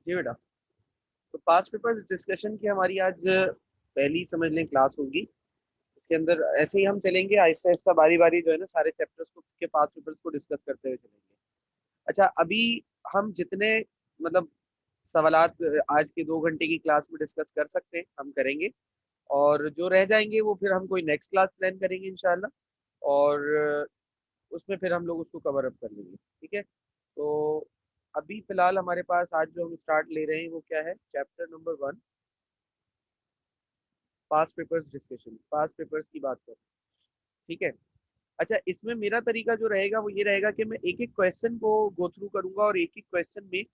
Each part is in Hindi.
जी बेटा। तो पास्ट पेपर डिस्कशन की हमारी आज पहली समझ लें क्लास होगी। इसके अंदर ऐसे ही हम चलेंगे आहिस्ता आहिस्ता, बारी बारी जो है ना सारे चैप्टर्स को के पास्ट पेपर्स को डिस्कस करते हुए चलेंगे। अच्छा, अभी हम जितने मतलब सवालात आज के 2 घंटे की क्लास में डिस्कस कर सकते हैं हम करेंगे, और जो रह जाएंगे वो फिर हम कोई नेक्स्ट क्लास प्लान करेंगे इंशाल्लाह, और उसमें फिर हम लोग उसको कवर अप कर लेंगे। ठीक है। तो अभी फिलहाल हमारे पास आज जो हम स्टार्ट ले रहे हैं वो क्या है, chapter number 1, past papers discussion, past papers की बात करें। ठीक है। अच्छा, इसमें मेरा तरीका जो रहेगा वो ये रहेगा कि मैं एक एक क्वेश्चन को गो थ्रू करूंगा, और एक एक क्वेश्चन में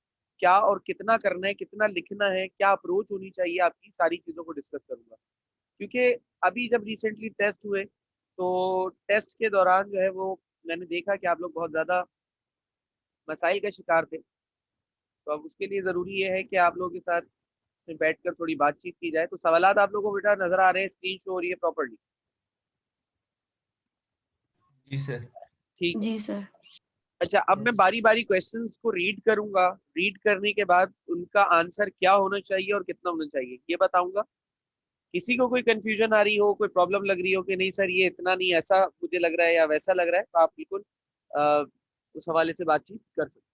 क्या और कितना करना है, कितना लिखना है, क्या अप्रोच होनी चाहिए आपकी, सारी चीजों को डिस्कस करूंगा। क्योंकि अभी जब रिसेंटली टेस्ट हुए तो टेस्ट के दौरान जो है वो मैंने देखा कि आप लोग बहुत ज्यादा मसाइल का शिकार थे। तो अब उसके लिए जरूरी ये है कि आप लोगों के साथ इसमें बैठकर थोड़ी बातचीत की जाए। तो सवालात आप लोगों को बेटा नजर आ रहे हैं, स्क्रीन शो हो रही है प्रॉपरली? जी सर। ठीक है। जी सर। अच्छा, अब मैं यस। बारी बारी क्वेश्चंस को रीड करूंगा। रीड करने के बाद उनका आंसर क्या होना चाहिए और कितना होना चाहिए ये बताऊंगा। किसी को कोई कंफ्यूजन आ रही हो, कोई प्रॉब्लम लग रही हो कि नहीं सर ये इतना नहीं, ऐसा मुझे लग रहा है या वैसा लग रहा है, तो आप बिल्कुल अ, उस हवाले से बातचीत कर सकते हैं।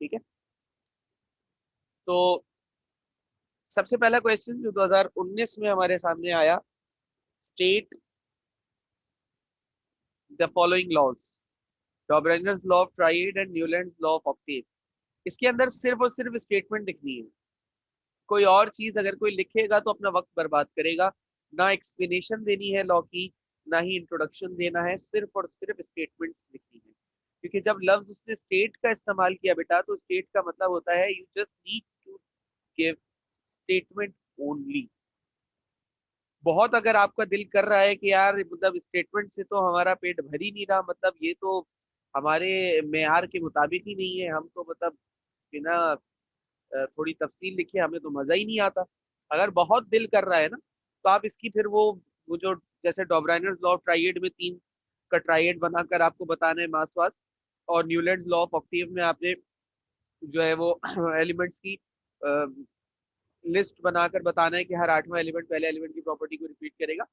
ठीक है। तो सबसे पहला क्वेश्चन जो 2019 में हमारे सामने आया, state the following laws, Dobereiner's law of triad and Newlands law of octave. इसके अंदर सिर्फ और सिर्फ स्टेटमेंट लिखनी है। कोई और चीज अगर कोई लिखेगा तो अपना वक्त बर्बाद करेगा। ना एक्सप्लेनेशन देनी है लॉ की, ना ही इंट्रोडक्शन देना है, सिर्फ और सिर्फ स्टेटमेंट्स लिखनी है। क्योंकि जब लफ्ज उसने स्टेट का इस्तेमाल किया बेटा, तो स्टेट का मतलब होता है you just need to give statement only. बहुत अगर आपका दिल कर रहा है कि यार मतलब स्टेटमेंट से तो हमारा पेट भर ही नहीं रहा, मतलब ये तो हमारे मेयार के मुताबिक ही नहीं है, हम तो मतलब बिना थोड़ी तफसील लिखे हमें तो मजा ही नहीं आता, अगर बहुत दिल कर रहा है ना, तो आप इसकी फिर वो जो जैसे डॉबराइनर्स लॉ ऑफ ट्राइएड में 3 का ट्राइएड बनाकर आपको बताना है मास वास, और न्यूलैंड लॉ ऑफ ऑक्टेव में आपने जो है वो एलिमेंट्स की लिस्ट बनाकर बताना है कि हर 8वां एलिमेंट पहले एलिमेंट की प्रॉपर्टी को रिपीट करेगा।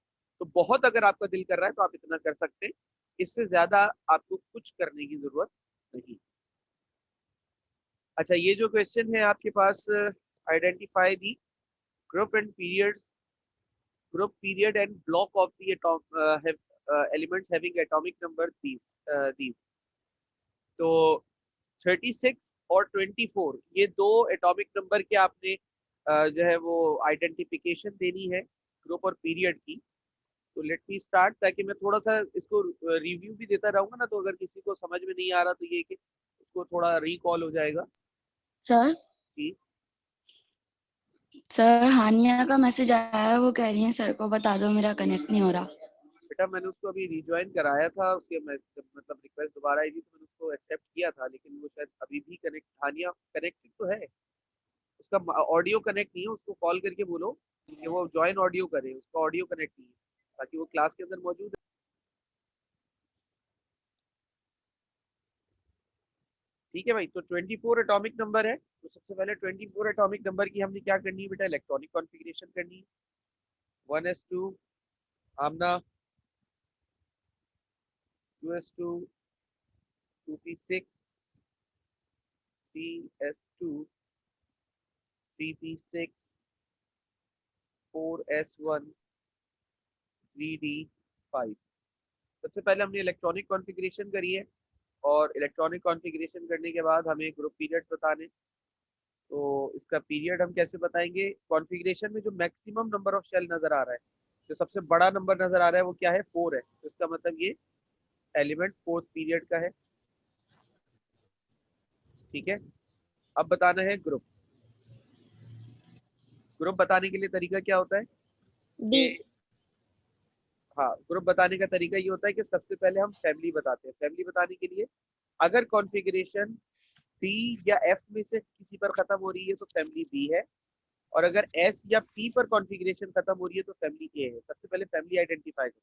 तो बहुत अगर आपका दिल कर रहा है तो आप इतना कर सकते हैं, इससे ज्यादा आपको कुछ करने की जरूरत नहीं। अच्छा, ये जो क्वेश्चन है आपके पास, identify the group and period, group period and block of the elements having atomic number these। तो 36 और 24 ये दो एटॉमिक नंबर के आपने जो है वो आइडेंटिफिकेशन देनी है ग्रुप और पीरियड की। तो लेट मी स्टार्ट, ताकि मैं थोड़ा सा इसको रिव्यू भी देता रहूंगा ना, तो अगर किसी को समझ में नहीं आ रहा तो ये कि उसको थोड़ा रिकॉल हो जाएगा सर कि सर हानिया का मैसेज आया है, वो कह रही है सर को बता दो मेरा कनेक्ट नहीं हो रहा। बेटा मैंने उसको अभी रिज्वाइन कराया था, उसके मतलब रिक्वेस्ट दोबारा आई थी तो मैंने उसको एक्सेप्ट किया था, लेकिन वो शायद अभी भी कनेक्ट, हानिया कनेक्टेड तो है, उसका ऑडियो कनेक्ट नहीं है। उसको कॉल करके बोलो कि वो ज्वाइन ऑडियो करे, उसका ऑडियो कनेक्ट नहीं है, ताकि वो क्लास के अंदर मौजूद है। ठीक है भाई। तो 24 एटॉमिक नंबर है, तो सबसे पहले 24 एटॉमिक नंबर की हमने क्या करनी है बेटा, इलेक्ट्रॉनिक कॉन्फ़िगरेशन करनी है। 1s2 आमना, 2s2 2p6 3s2 3p6 4s1 3d5। सबसे पहले हमने इलेक्ट्रॉनिक कॉन्फ़िगरेशन करी है, और इलेक्ट्रॉनिक कॉन्फ़िगरेशन करने के बाद हमें ग्रुप पीरियड बताने। तो इसका पीरियड हम कैसे बताएंगे, कॉन्फ़िगरेशन में जो मैक्सिमम नंबर ऑफ शेल नजर आ रहा है, जो सबसे बड़ा नंबर नजर आ रहा है वो क्या है, 4 है, तो इसका मतलब ये एलिमेंट 4th पीरियड का है। ठीक है। अब बताना है ग्रुप। ग्रुप बताने के लिए तरीका क्या होता है बी। कि, हाँ, ग्रुप बताने का तरीका ये होता है कि सबसे पहले हम फैमिली बताते हैं। फैमिली बताने के लिए अगर कॉन्फ़िगरेशन डी या एफ में से किसी पर खत्म हो रही है तो फैमिली बी है, और अगर एस या पी पर कॉन्फ़िगरेशन खत्म हो रही है तो फैमिली ए है। सबसे पहले फैमिली आइडेंटिफाई करो।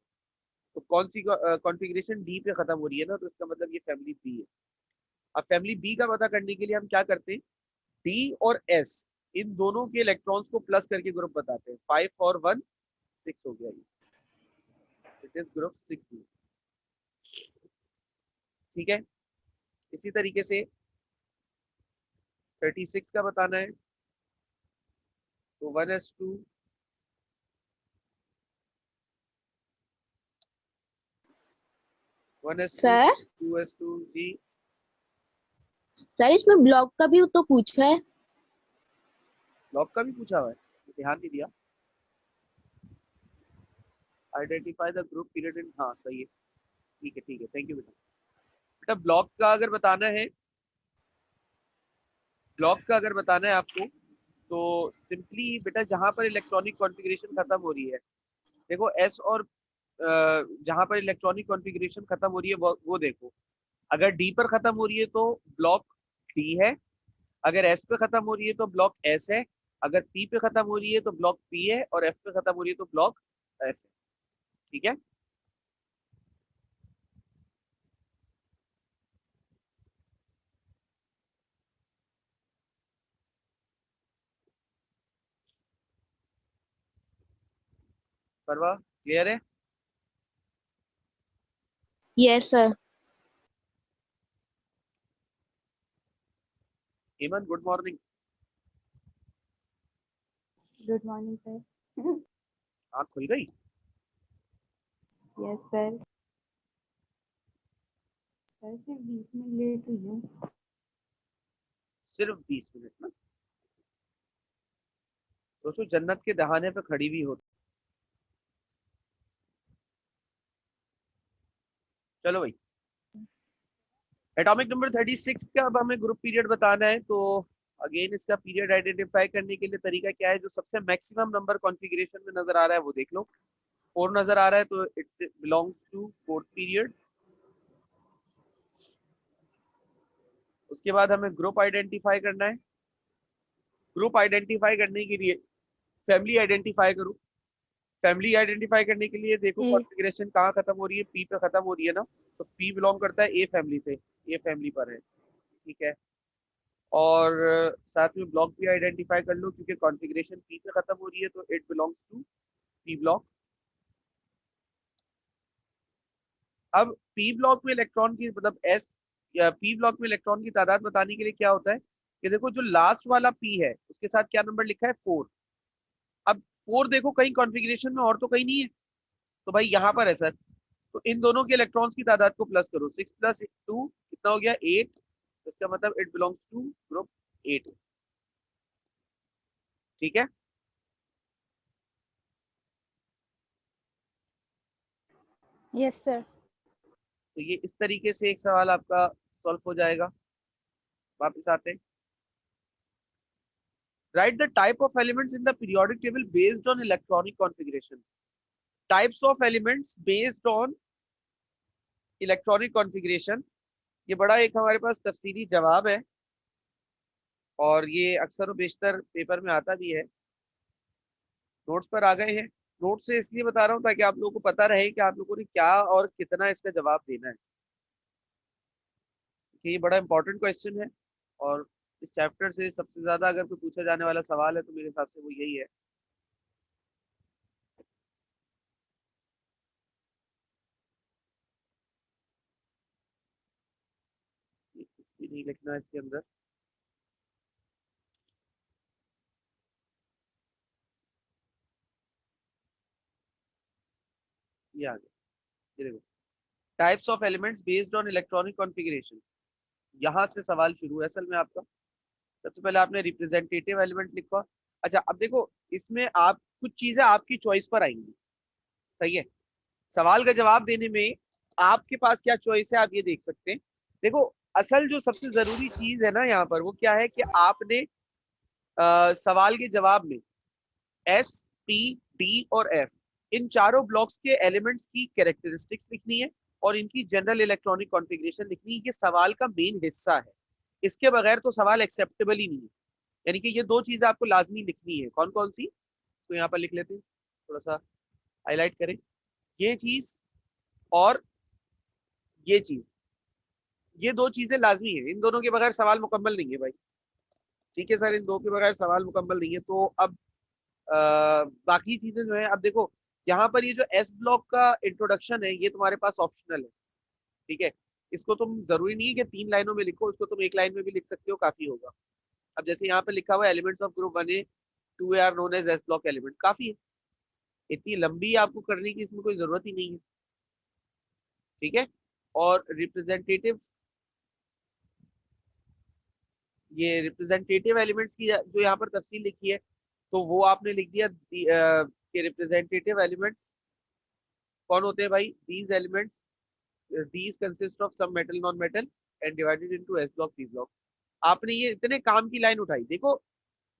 तो कौन सी कॉन्फ़िगरेशन डी पे खत्म हो रही है ना, तो इसका मतलब ये फैमिली बी है। अब फैमिली बी का पता करने के लिए हम क्या करते हैं, डी और एस इन दोनों के इलेक्ट्रॉन्स को प्लस करके ग्रुप बताते हैं। 5 और 1 6 हो गया, ये इट इज ग्रुप 6। ठीक है, इसी तरीके से 36 का बताना है, तो 1s2 1s2 सर 2s2 जी। सर इसमें ब्लॉक का भी तो पूछा है। लॉग का भी पूछा हुआ है, ध्यान नहीं दिया। Identify the group period in, हाँ सही है, ठीक है ठीक है, थैंक यू बेटा। बेटा ब्लॉक का अगर बताना है, ब्लॉक का अगर बताना है आपको, तो सिंपली बेटा जहां पर इलेक्ट्रॉनिक कॉन्फ़िगरेशन खत्म हो रही है, देखो एस और जहां पर इलेक्ट्रॉनिक कॉन्फ़िगरेशन खत्म हो रही है वो देखो। अगर डी पर खत्म हो रही है तो ब्लॉक डी है, अगर एस पे खत्म हो रही है तो ब्लॉक एस है, अगर पी पे खत्म हो रही है तो ब्लॉक पी है, और एफ पे खत्म हो रही है तो ब्लॉक एफ है। ठीक है, परवा क्लियर है? Yes sir. Hemant good morning. Good morning sir. आँख खुल गई? Yes sir. सर सिर्फ 20 मिनट लेट हुई हूँ। सिर्फ 20 मिनट ना? सोचो जन्नत के दहाने पे खड़ी हुई हो। चलो भाई, एटॉमिक नंबर 36 का अब हमें ग्रुप पीरियड बताना है। तो अगेन इसका पीरियड आइडेंटिफाई करने के लिए तरीका क्या है, जो सबसे मैक्सिमम नंबर कॉन्फ़िगरेशन में नजर आ रहा है वो देख लो। 4 नजर आ रहा है तो it belongs to fourth period. उसके बाद हमें ग्रुप आइडेंटिफाई करना है। ग्रुप आइडेंटिफाई करने के लिए फैमिली आइडेंटिफाई करो। फैमिली आइडेंटिफाई करने के लिए देखो कॉन्फ़िगरेशन कहाँ खत्म हो रही है, पी पे खत्म हो रही है ना, तो पी बिलोंग करता है ए फैमिली से, ए फैमिली पर है। ठीक है, और साथ में ब्लॉक भी आइडेंटिफाई कर लो, क्योंकि कॉन्फ़िगरेशन पी पे खत्म हो रही है तो it belongs to P block. अब पी ब्लॉक में इलेक्ट्रॉन की मतलब एस या पी ब्लॉक में इलेक्ट्रॉन की तादाद बताने के लिए क्या होता है कि देखो जो लास्ट वाला पी है उसके साथ क्या नंबर लिखा है, 4। अब 4 देखो कहीं कॉन्फ़िगरेशन में और तो कहीं नहीं है, तो भाई यहाँ पर है सर। तो इन दोनों के इलेक्ट्रॉन्स की तादाद को प्लस करो, 6 + 2 कितना हो गया, 8। इसका मतलब इट बिलोंग्स टू ग्रुप 8। ठीक है, यस सर। तो ये इस तरीके से एक सवाल आपका सॉल्व हो जाएगा। वापस आते हैं। Right the type of elements in the periodic table based on electronic configuration. Types of elements based on electronic configuration, ये बड़ा एक हमारे पास तफसीली जवाब है, और ये अक्सर और बेशतर पेपर में आता भी है। नोट्स पर आ गए हैं। नोट्स से इसलिए बता रहा हूँ ताकि आप लोगों को पता रहे कि आप लोगों ने क्या और कितना इसका जवाब देना है, कि ये बड़ा इंपॉर्टेंट क्वेश्चन है। और इस चैप्टर से सबसे ज्यादा अगर कोई पूछा जाने वाला सवाल है तो मेरे हिसाब से वो यही है। ये कुछ भी नहीं लिखना है इसके अंदर। ये आ गया, ये देखो, types of elements based on electronic configuration, यहाँ से सवाल शुरू है असल में आपका। सबसे पहले आपने रिप्रेजेंटेटिव एलिमेंट लिखा। अच्छा अब देखो, इसमें आप कुछ चीजें आपकी चॉइस पर आएंगी, सही है। सवाल का जवाब देने में आपके पास क्या चॉइस है आप ये देख सकते हैं। देखो असल जो सबसे जरूरी चीज है ना यहाँ पर, वो क्या है कि आपने सवाल के जवाब में एस, पी, डी और एफ इन चारों ब्लॉक्स के एलिमेंट्स की कैरेक्टरिस्टिक्स लिखनी है, और इनकी जनरल इलेक्ट्रॉनिक कॉन्फ़िगरेशन लिखनी है। ये सवाल का मेन हिस्सा है, इसके बगैर तो सवाल एक्सेप्टेबल ही नहीं है। यानी कि ये दो चीजें आपको लाजमी लिखनी है। कौन कौन सी, तो यहाँ पर लिख लेते हैं, थोड़ा सा हाईलाइट करें। ये चीज और ये चीज, ये दो चीजें लाजमी है, इन दोनों के बगैर सवाल मुकम्मल नहीं है भाई। ठीक है सर, इन दो के बगैर सवाल मुकम्मल नहीं है। तो अब बाकी चीजें जो है, अब देखो यहाँ पर ये जो एस ब्लॉक का इंट्रोडक्शन है ये तुम्हारे पास ऑप्शनल है। ठीक है, इसको तुम जरूरी नहीं है कि 3 लाइनों में लिखो, इसको तुम 1 लाइन में भी लिख सकते हो, काफी होगा। अब जैसे यहाँ पे लिखा हुआ elements of group 1A 2A are known as S block elements, काफी है। इतनी लंबी आपको करने की इसमें कोई जरूरत ही नहीं है। ठीक है, और रिप्रेजेंटेटिव, ये रिप्रेजेंटेटिव एलिमेंट्स की जो यहाँ पर तफसील लिखी है, तो वो आपने लिख दिया कि रिप्रेजेंटेटिव एलिमेंट्स कौन होते हैं भाई? These elements, these consist of some metal non metal and divided into s block p block। आपने ये इतने काम की लाइन उठाई। देखो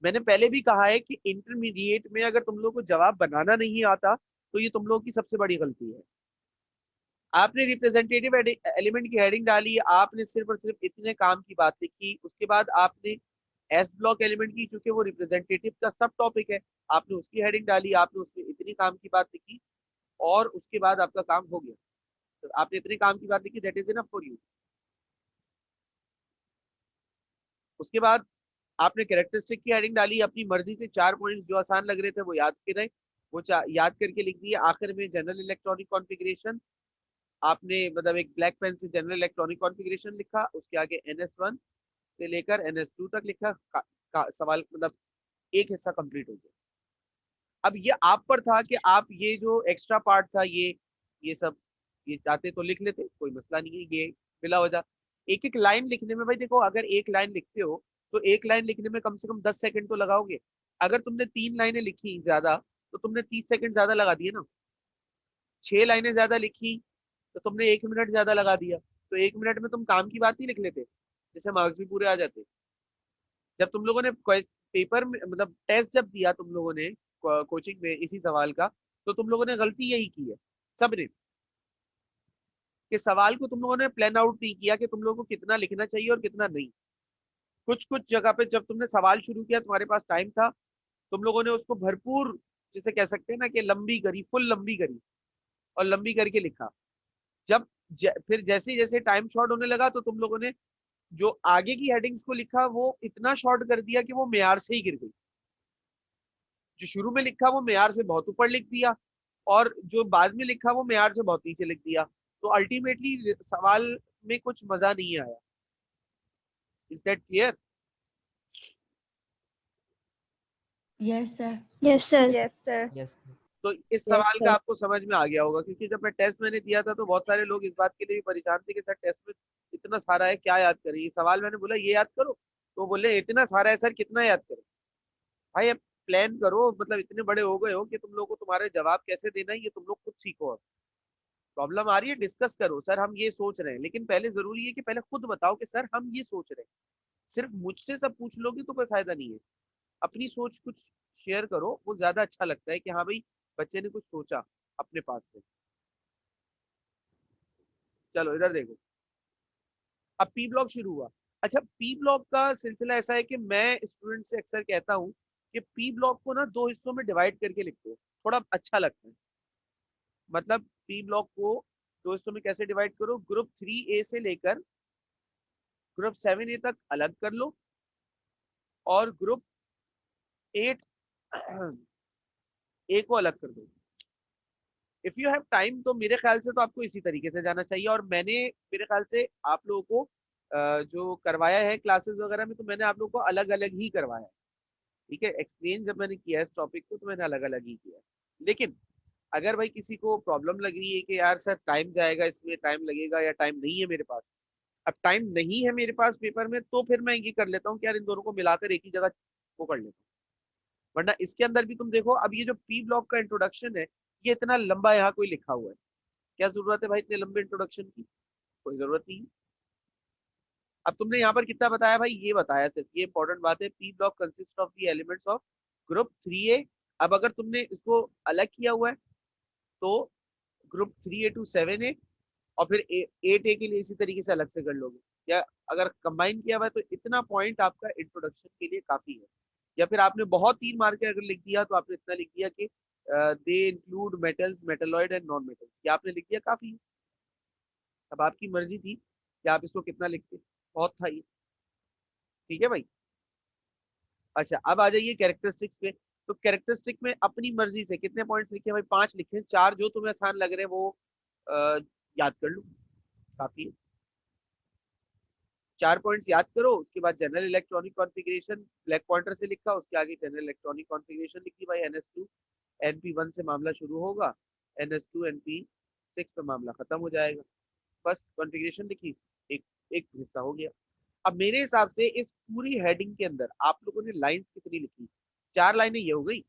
मैंने पहले भी कहा है कि इंटरमीडिएट में अगर तुम लोग को जवाब बनाना नहीं आता तो ये तुम लोग की सबसे बड़ी गलती है। आपने रिप्रेजेंटेटिव एलिमेंट की हेडिंग डाली, आपने सिर्फ और सिर्फ इतने काम की बात लिखी, उसके बाद आपने एस ब्लॉक एलिमेंट की, चूंकि वो रिप्रेजेंटेटिव का सब टॉपिक है, आपने उसकी हेडिंग डाली, आपने उसमें इतनी काम की बात लिखी, और उसके बाद आपका काम हो गया। तो आपने इतने काम की बात लिखी, that is enough for you. उसके बाद आपने कैरेक्टरिस्टिक की हेडिंग डाली, अपनी मर्जी से 4 पॉइंट्स जो आसान लग रहे थे वो याद कर रहे, वो याद करके लिख दिए। आखिर में जनरल इलेक्ट्रॉनिक कॉन्फ़िगरेशन, आपने मतलब एक ब्लैक पेन से जनरल इलेक्ट्रॉनिक कॉन्फ़िगरेशन लिखा, उसके आगे NS1 से लेकर NS2 तक लिखा। सवाल मतलब एक हिस्सा कंप्लीट हो गया। अब ये आप पर था कि आप ये जो एक्स्ट्रा पार्ट था ये सब ये चाहते तो लिख लेते, कोई मसला नहीं है, ये मिला हो जा। एक एक लाइन लिखने में भाई देखो, अगर एक लाइन लिखते हो तो एक लाइन लिखने में कम से कम 10 सेकंड तो लगाओगे। अगर तुमने 3 लाइनें लिखी ज्यादा तो तुमने 30 सेकंड ज्यादा लगा दिए ना। 6 लाइनें ज्यादा लिखी तो तुमने 1 मिनट ज्यादा लगा दिया। तो 1 मिनट में तुम काम की बात नहीं लिख लेते, जैसे मार्क्स भी पूरे आ जाते। जब तुम लोगों ने पेपर में मतलब टेस्ट जब दिया तुम लोगों ने कोचिंग में इसी सवाल का, तो तुम लोगों ने गलती यही की है सबने, कि सवाल को तुम लोगों ने प्लान आउट नहीं किया कि तुम लोगों को कितना लिखना चाहिए और कितना नहीं। कुछ कुछ जगह पे जब तुमने सवाल शुरू किया, तुम्हारे पास टाइम था, तुम लोगों ने उसको भरपूर, जिसे कह सकते हैं ना कि लंबी करी, फुल लंबी करी और लंबी करके लिखा। जब फिर जैसे जैसे टाइम शॉर्ट होने लगा तो तुम लोगों ने जो आगे की हेडिंग्स को लिखा वो इतना शॉर्ट कर दिया कि वो मेयार से ही गिर गई। जो शुरू में लिखा वो मेयार से बहुत ऊपर लिख दिया, और जो बाद में लिखा वो मेयार से बहुत नीचे लिख दिया। तो अल्टीमेटली सवाल में कुछ मजा नहीं आया। Is that clear? Yes sir. Yes sir. Yes, sir. Yes तो इस यस सवाल का सर। आपको समझ में आ गया होगा, क्योंकि जब मैं टेस्ट मैंने दिया था तो बहुत सारे लोग इस बात के लिए भी परेशान थे कि सर टेस्ट में इतना सारा है, क्या याद करें? ये सवाल मैंने बोला ये याद करो, तो बोले इतना सारा है सर, कितना याद करें? भाई अब प्लान करो, मतलब इतने बड़े हो गए हो कि तुम लोग को तुम्हारे जवाब कैसे देना है ये तुम लोग खुद सीखो। अब प्रॉब्लम आ रही है, डिस्कस करो, सर हम ये सोच रहे हैं। लेकिन पहले जरूरी है कि पहले खुद बताओ कि सर हम ये सोच रहे हैं। सिर्फ मुझसे सब पूछ लोगे तो कोई फायदा नहीं है। अपनी सोच कुछ शेयर करो, वो ज्यादा अच्छा लगता है कि हाँ भाई बच्चे ने कुछ सोचा अपने पास से। चलो इधर देखो, अब पी ब्लॉक शुरू हुआ। अच्छा, पी ब्लॉक का सिलसिला ऐसा है कि मैं स्टूडेंट से अक्सर कहता हूँ कि पी ब्लॉक को ना 2 हिस्सों में डिवाइड करके लिखो, थोड़ा अच्छा लगता है। मतलब पी ब्लॉक को 2 हिस्सों में कैसे डिवाइड करो? ग्रुप 3A से लेकर ग्रुप 7A तक अलग कर लो, और ग्रुप 8A को अलग कर दो। इफ यू हैव टाइम तो मेरे ख्याल से तो आपको इसी तरीके से जाना चाहिए। और मैंने मेरे ख्याल से आप लोगों को जो करवाया है क्लासेस वगैरह में, तो मैंने आप लोगों को अलग अलग ही करवाया है। ठीक है, एक्सप्लेन जब मैंने किया है इस टॉपिक को तो मैंने अलग अलग ही किया है। लेकिन अगर भाई किसी को प्रॉब्लम लग रही है कि यार सर टाइम जाएगा, इसमें टाइम लगेगा, या टाइम नहीं है मेरे पास, अब टाइम नहीं है मेरे पास पेपर में, तो फिर मैं ये कर लेता हूँ कि यार इन दोनों को मिलाकर एक ही जगह वो कर लेता हूँ। वरना इसके अंदर भी तुम देखो, अब ये जो पी ब्लॉक का इंट्रोडक्शन है ये इतना लंबा यहाँ कोई लिखा हुआ है, क्या जरूरत है भाई इतने लंबे इंट्रोडक्शन की? कोई जरूरत नहीं है। अब तुमने यहाँ पर कितना बताया भाई? ये बताया सिर्फ, ये इंपॉर्टेंट बात है, P block consist of the elements of group 3A। अब अगर तुमने इसको अलग किया हुआ है तो ग्रुप 3A to 7A, और फिर 8A के लिए इसी तरीके से अलग से कर लोगे। या अगर कंबाइन किया हुआ है तो इतना पॉइंट आपका इंट्रोडक्शन के लिए काफी है। या फिर आपने बहुत 3 मार्क अगर लिख दिया तो आपने इतना लिख दिया कि they include metals, metalloid and non metals, ये आपने लिख दिया, काफी है। अब आपकी मर्जी थी कि आप इसको कितना लिखते, बहुत था ये। ठीक है भाई। अच्छा अब आ जाइए कैरेक्टरिस्टिक्स पे। तो कैरेक्टरिस्टिक में अपनी मर्जी से कितने पॉइंट्स लिखे हैं भाई, 5 लिखे हैं, 4 जो तुम्हें आसान लग रहे हैं वो याद कर लो, काफी है। 4 पॉइंट्स याद करो, उसके बाद general electronic configuration black pointer से लिखा, उसके आगे जनरल इलेक्ट्रॉनिक कॉन्फ़िगरेशन लिखी भाई, NS2 NP1 से मामला शुरू होगा, NS2 NP6 पे मामला खत्म हो जाएगा। बस कॉन्फ़िगरेशन लिखी, एक एक हिस्सा हो गया। अब मेरे हिसाब से इस पूरी हेडिंग के अंदर आप लोगों ने लाइंस कितनी लिखी, 4 लाइनें ये हो गई,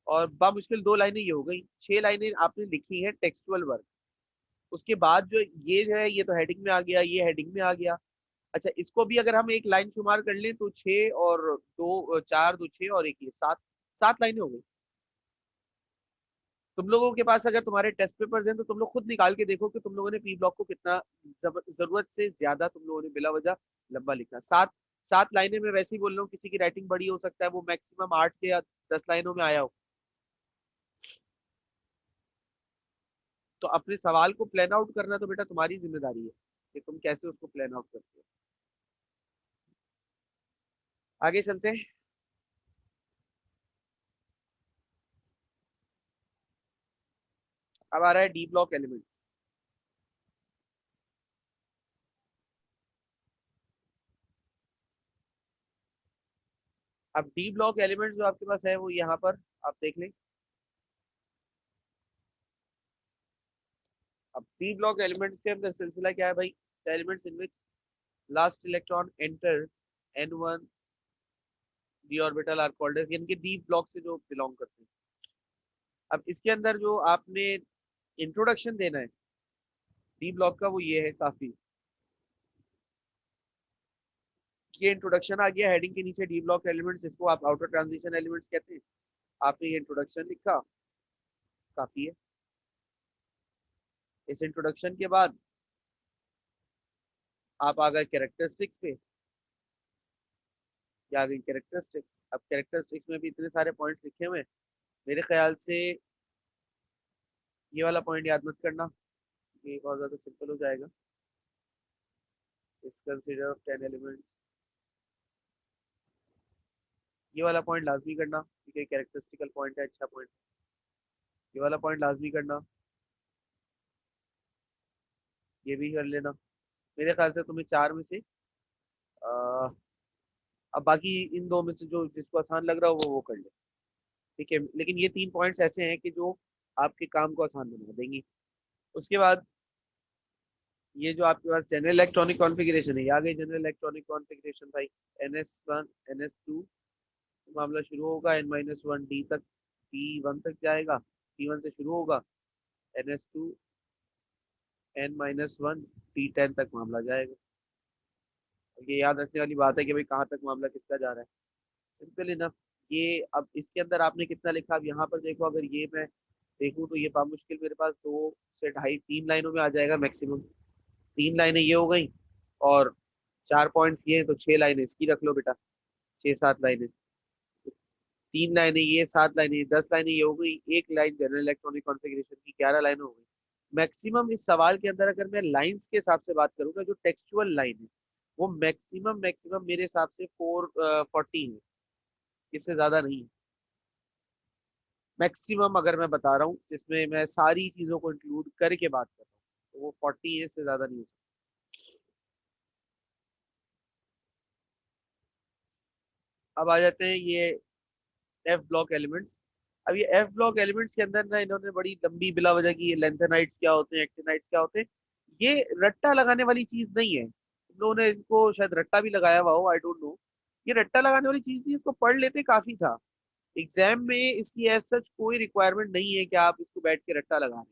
और बामुश्किल 2 लाइनें ये हो गई, 6 लाइनें आपने लिखी है टेक्सुअल वर्क। उसके बाद जो है ये तो हेडिंग में आ गया, ये हेडिंग में आ गया। अच्छा इसको भी अगर हम एक लाइन शुमार कर लें तो 6 और 2 4 2 6 और एक ये 7, 7 लाइनें हो गई। तुम लोगों के पास अगर तुम्हारे टेस्ट पेपर्स हैं तो तुम लोग खुद निकाल के देखो कि तुम लोगों ने पी ब्लॉक को कितना जरूरत से ज्यादा तुम लोगों ने बिला वजह लंबा लिखा। 7 लाइनें में वैसे ही बोल रहा हूँ, किसी की राइटिंग बड़ी हो सकता है वो मैक्सिमम 8 के या 10 लाइनों में आया हो। तो अपने सवाल को प्लान आउट करना तो बेटा तुम्हारी जिम्मेदारी है कि तुम कैसे उसको प्लान आउट करते हो। आगे चलते हैं। अब आ रहा है डी ब्लॉक एलिमेंट्स। अब डी ब्लॉक एलिमेंट जो आपके पास है वो यहाँ पर आप देख लें। अब डी ब्लॉक एलिमेंट्स के अंदर सिलसिला क्या है भाई, the elements in which last electron enters n1 d orbital are called as, यानी कि डी ब्लॉक से जो बिलोंग करते हैं। अब इसके अंदर जो आपने इंट्रोडक्शन देना है डी ब्लॉक का वो ये है काफी, ये इंट्रोडक्शन आ गया हेडिंग के नीचे, डी ब्लॉक एलिमेंट्स, इसको आप आउटर ट्रांजिशन एलिमेंट्स कहते हैं। आपने ये इंट्रोडक्शन लिखा, काफी है। इस इंट्रोडक्शन के बाद आप आ गए कैरेक्टरिस्टिक्स पे, क्या आ गई कैरेक्टरिस्टिक्स। अब कैरेक्टरिस्टिक्स में भी इतने सारे पॉइंट्स लिखे हुए हैं, मेरे ख्याल से ये वाला पॉइंट याद मत करना, ये बहुत ज्यादा सिंपल हो जाएगा। इस कंसीडर ऑफ 10 एलिमेंट्स, ये वाला पॉइंट लाजमी करना क्योंकि कैरेक्टरिस्टिकल पॉइंट है, अच्छा पॉइंट। ये वाला पॉइंट लाजमी करना, ये भी कर लेना। मेरे ख्याल से तुम्हें 4 में से अब बाकी इन 2 में से जो जिसको आसान लग रहा हो वो कर ले। ठीक है, लेकिन ये 3 पॉइंट्स ऐसे हैं कि जो आपके काम को आसान बना देंगी। उसके बाद ये जो आपके पास जनरल इलेक्ट्रॉनिक कॉन्फ़िगरेशन है, ये आ गई जनरल इलेक्ट्रॉनिक कॉन्फ़िगरेशन भाई। NS1 NS2 मामला शुरू होगा, n-1 डी तक, P1 तक जाएगा, P1 से शुरू होगा, NS2 n-1 P10 तक मामला जाएगा। ये याद रखने वाली बात है कि भाई कहाँ तक मामला किसका जा रहा है, सिंपल इनफ। ये अब इसके अंदर आपने कितना लिखा, अब यहाँ पर देखो, अगर ये मैं देखूँ तो ये बामुश्किल मेरे पास 2 से ढाई 3 लाइनों में आ जाएगा मैक्सिमम। 3 लाइनें ये हो गई, और 4 पॉइंट्स ये हैं तो 6 लाइनें इसकी रख लो बेटा, 6 7 लाइनें। 3 लाइनें ये, 7 लाइनें, 10 लाइनें ये हो गई, एक लाइन जनरल इलेक्ट्रॉनिक कॉन्फ़िगरेशन की, 11 लाइन हो गई मैक्सिमम। इस सवाल के अंदर अगर मैं लाइंस के हिसाब से बात करूंगा, जो टेक्सचुअल लाइन है वो मैक्सिमम मैक्सिमम मेरे हिसाब से 440 है, इससे ज्यादा नहीं है मैक्सिमम। अगर मैं बता रहा हूँ जिसमें मैं सारी चीजों को इंक्लूड करके बात कर रहा हूँ तो वो 40 है, इससे ज्यादा नहीं हो सकता। अब आ जाते हैं ये एफ ब्लॉक एलिमेंट्स। अब ये एफ ब्लॉक एलिमेंट्स के अंदर ना इन्होंने बड़ी लंबी बिला वजह की, ये लेंथेनाइट्स क्या होते हैं, एक्टिनाइट्स क्या होते हैं, ये रट्टा लगाने वाली चीज नहीं है। तुम लोगों ने इनको शायद रट्टा भी लगाया हुआ हो, आई डोंट नो। ये रट्टा लगाने वाली चीज नहीं, इसको पढ़ लेते काफी था। एग्जाम में इसकी एज सच कोई रिक्वायरमेंट नहीं है कि आप इसको बैठ के रट्टा लगा रहे हैं।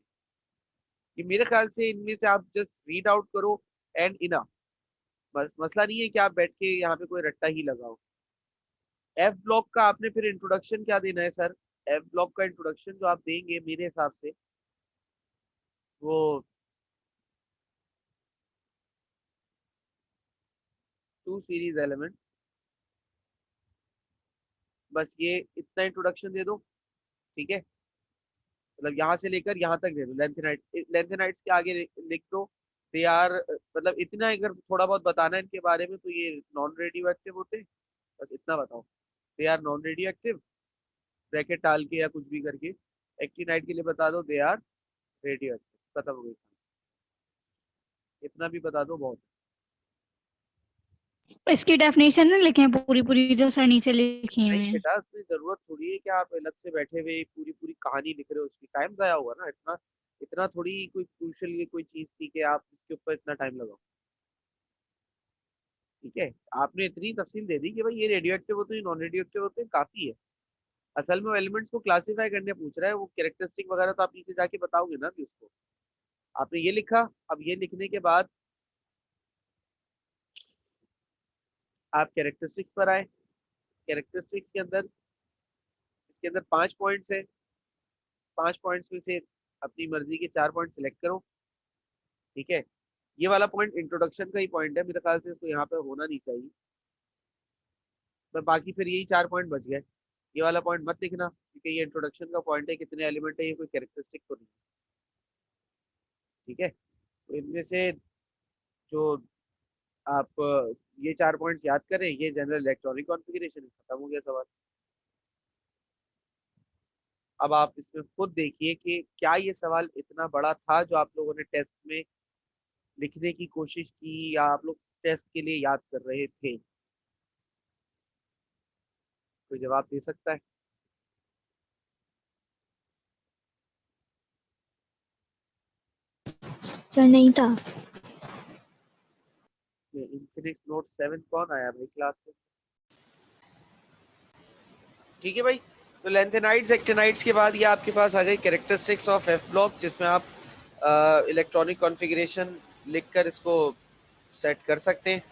ये मेरे ख्याल से इनमें से आप जस्ट रीड आउट करो एंड इना, बस। मसला नहीं है कि आप बैठ के यहाँ पे कोई रट्टा ही लगाओ। एफ ब्लॉक का आपने फिर इंट्रोडक्शन क्या देना है सर, एफ ब्लॉक का इंट्रोडक्शन जो आप देंगे मेरे हिसाब से वो 2 सीरीज एलिमेंट, बस ये इतना इंट्रोडक्शन दे दो। ठीक है, मतलब यहाँ से लेकर यहाँ तक दे दो, लेंथेनाइट्स, लेंथेनाइट्स के आगे लिख दो दे आर, मतलब इतना अगर थोड़ा बहुत बताना है इनके बारे में तो ये नॉन रेडियो एक्टिव होते हैं, बस इतना बताओ। They are non radioactive, bracket डाल के या कुछ भी करके। एक्टिनाइड के लिए बता दो दे आर रेडियो एक्टिव, खत्म हो गई। इतना भी बता दो बहुत। इसकी डेफिनेशन ना लिखे पूरी पूरी जो सर नीचे लिखी हुई नहीं है। बेटा, इतनी जरूरत थोड़ी है कि आप अलग से बैठे हुए पूरी पूरी कहानी लिख रहे हो, उसकी टाइम जाया हुआ ना इतना। इतना थोड़ी कोई क्रूशियल कोई चीज थी कि आप इसके ऊपर इतना टाइम लगाओ। ठीक है, आपने इतनी तफसील दे दी कि भाई ये रेडियो एक्टिव होते हैं नॉन रेडियो एक्टिव होते हैं, काफी है। असल में एलिमेंट्स को क्लासिफाई करने पूछ रहा है, वो कैरेक्टरिस्टिक वगैरह तो आप नीचे जाके बताओगे ना भी उसको। आपने ये लिखा, अब ये लिखने के बाद आप कैरेक्टरिस्टिक्स पर आए। कैरेक्टरिस्टिक्स के अंदर, इसके अंदर 5 पॉइंट्स है। 5 पॉइंट्स में से अपनी मर्जी के 4 पॉइंट सिलेक्ट करो। ठीक है, ये वाला पॉइंट इंट्रोडक्शन का ही पॉइंट है, मेरे ख्याल से इसको यहाँ पे होना नहीं चाहिए। पर बाकी फिर यही 4 पॉइंट बच गए। ये वाला पॉइंट मत लिखना क्योंकि ये इंट्रोडक्शन का पॉइंट है, कितने एलिमेंट है, ये कोई कैरेक्टरिस्टिक तो नहीं। ठीक है, तो इनमें से जो आप ये 4 पॉइंट्स याद करें, ये जनरल इलेक्ट्रॉनिक कॉन्फ़िगरेशन, खत्म हो गया सवाल। अब आप इसमें खुद देखिए कि क्या ये सवाल इतना बड़ा था जो आप लोगों ने टेस्ट में लिखने की कोशिश की, या आप लोग टेस्ट के लिए याद कर रहे थे। कोई जवाब दे सकता है? सर नहीं था। इन्फिनिक्स नोट 7 कौन आया भाई क्लास में? ठीक है भाई, तो लेंथेनाइड्स एक्टिनाइड्स के बाद ये आपके पास आ गई कैरेक्टरिस्टिक्स ऑफ एफ ब्लॉक, जिसमें आप इलेक्ट्रॉनिक कॉन्फ़िगरेशन लिखकर इसको सेट कर सकते हैं।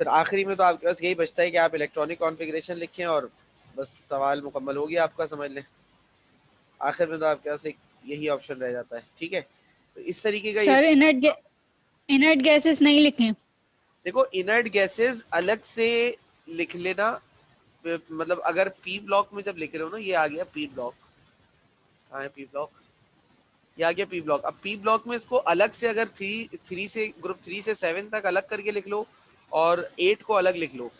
फिर आखिरी में तो आपके पास यही बचता है कि आप इलेक्ट्रॉनिक कॉन्फ़िगरेशन लिखें और बस सवाल मुकम्मल हो गया आपका, समझ लें। आखिर में तो आपके पास एक यही ऑप्शन रह जाता है। ठीक है, तो इस तरीके का ये। सर इनर्ट गैसेस नहीं लिखे। देखो, इनर्ट गैसेस अलग से लिख लेना, मतलब अगर पी ब्लॉक में जब लिख रहे हो ना, ये आ गया पी ब्लॉक, कहाँ है पी ब्लॉक, ये आ गया पी ब्लॉक। अब पी ब्लॉक में इसको अलग से अगर थ्री से ग्रुप 3 से 7 तक अलग करके लिख लो और 8 को अलग लिख लो,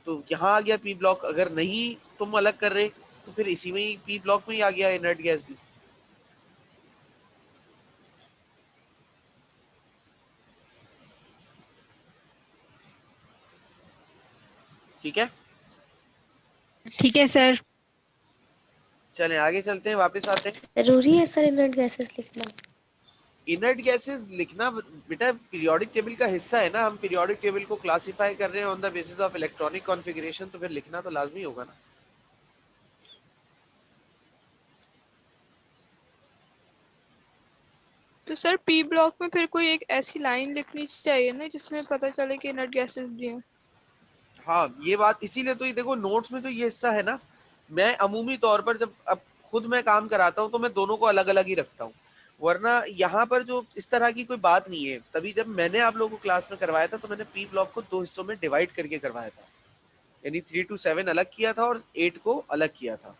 तो यहाँ आ गया पी ब्लॉक। अगर नहीं तुम अलग कर रहे तो फिर इसी में ही पी ब्लॉक में ही आ गया इनर्ट गैस भी। ठीक है, ठीक है सर। चलें आगे चलते हैं, वापस आते हैं। जरूरी है सर इनर्ट गैसेस लिखना? इनर्ट गैसेस लिखना बेटा पीरियोडिक टेबल का हिस्सा है ना, हम पीरियोडिक टेबल को क्लासिफाई कर रहे हैं on the basis of electronic configuration, तो फिर लिखना तो लाजमी होगा ना। तो सर पी ब्लॉक में फिर कोई एक ऐसी लाइन लिखनी चाहिए ना जिसमें पता चले कि इनर्ट गैसेस भी हैं। हाँ, ये बात इसीलिए तो ये देखो नोट्स में जो ये हिस्सा है ना, मैं अमूमी तौर पर जब अब खुद मैं काम कराता हूँ तो मैं दोनों को अलग अलग ही रखता हूँ, वरना यहाँ पर जो इस तरह की कोई बात नहीं है। तभी जब मैंने आप लोगों को क्लास में करवाया था तो मैंने पी ब्लॉक को 2 हिस्सों में डिवाइड करके करवाया था, यानी 3 to 7 अलग किया था और 8 को अलग किया था,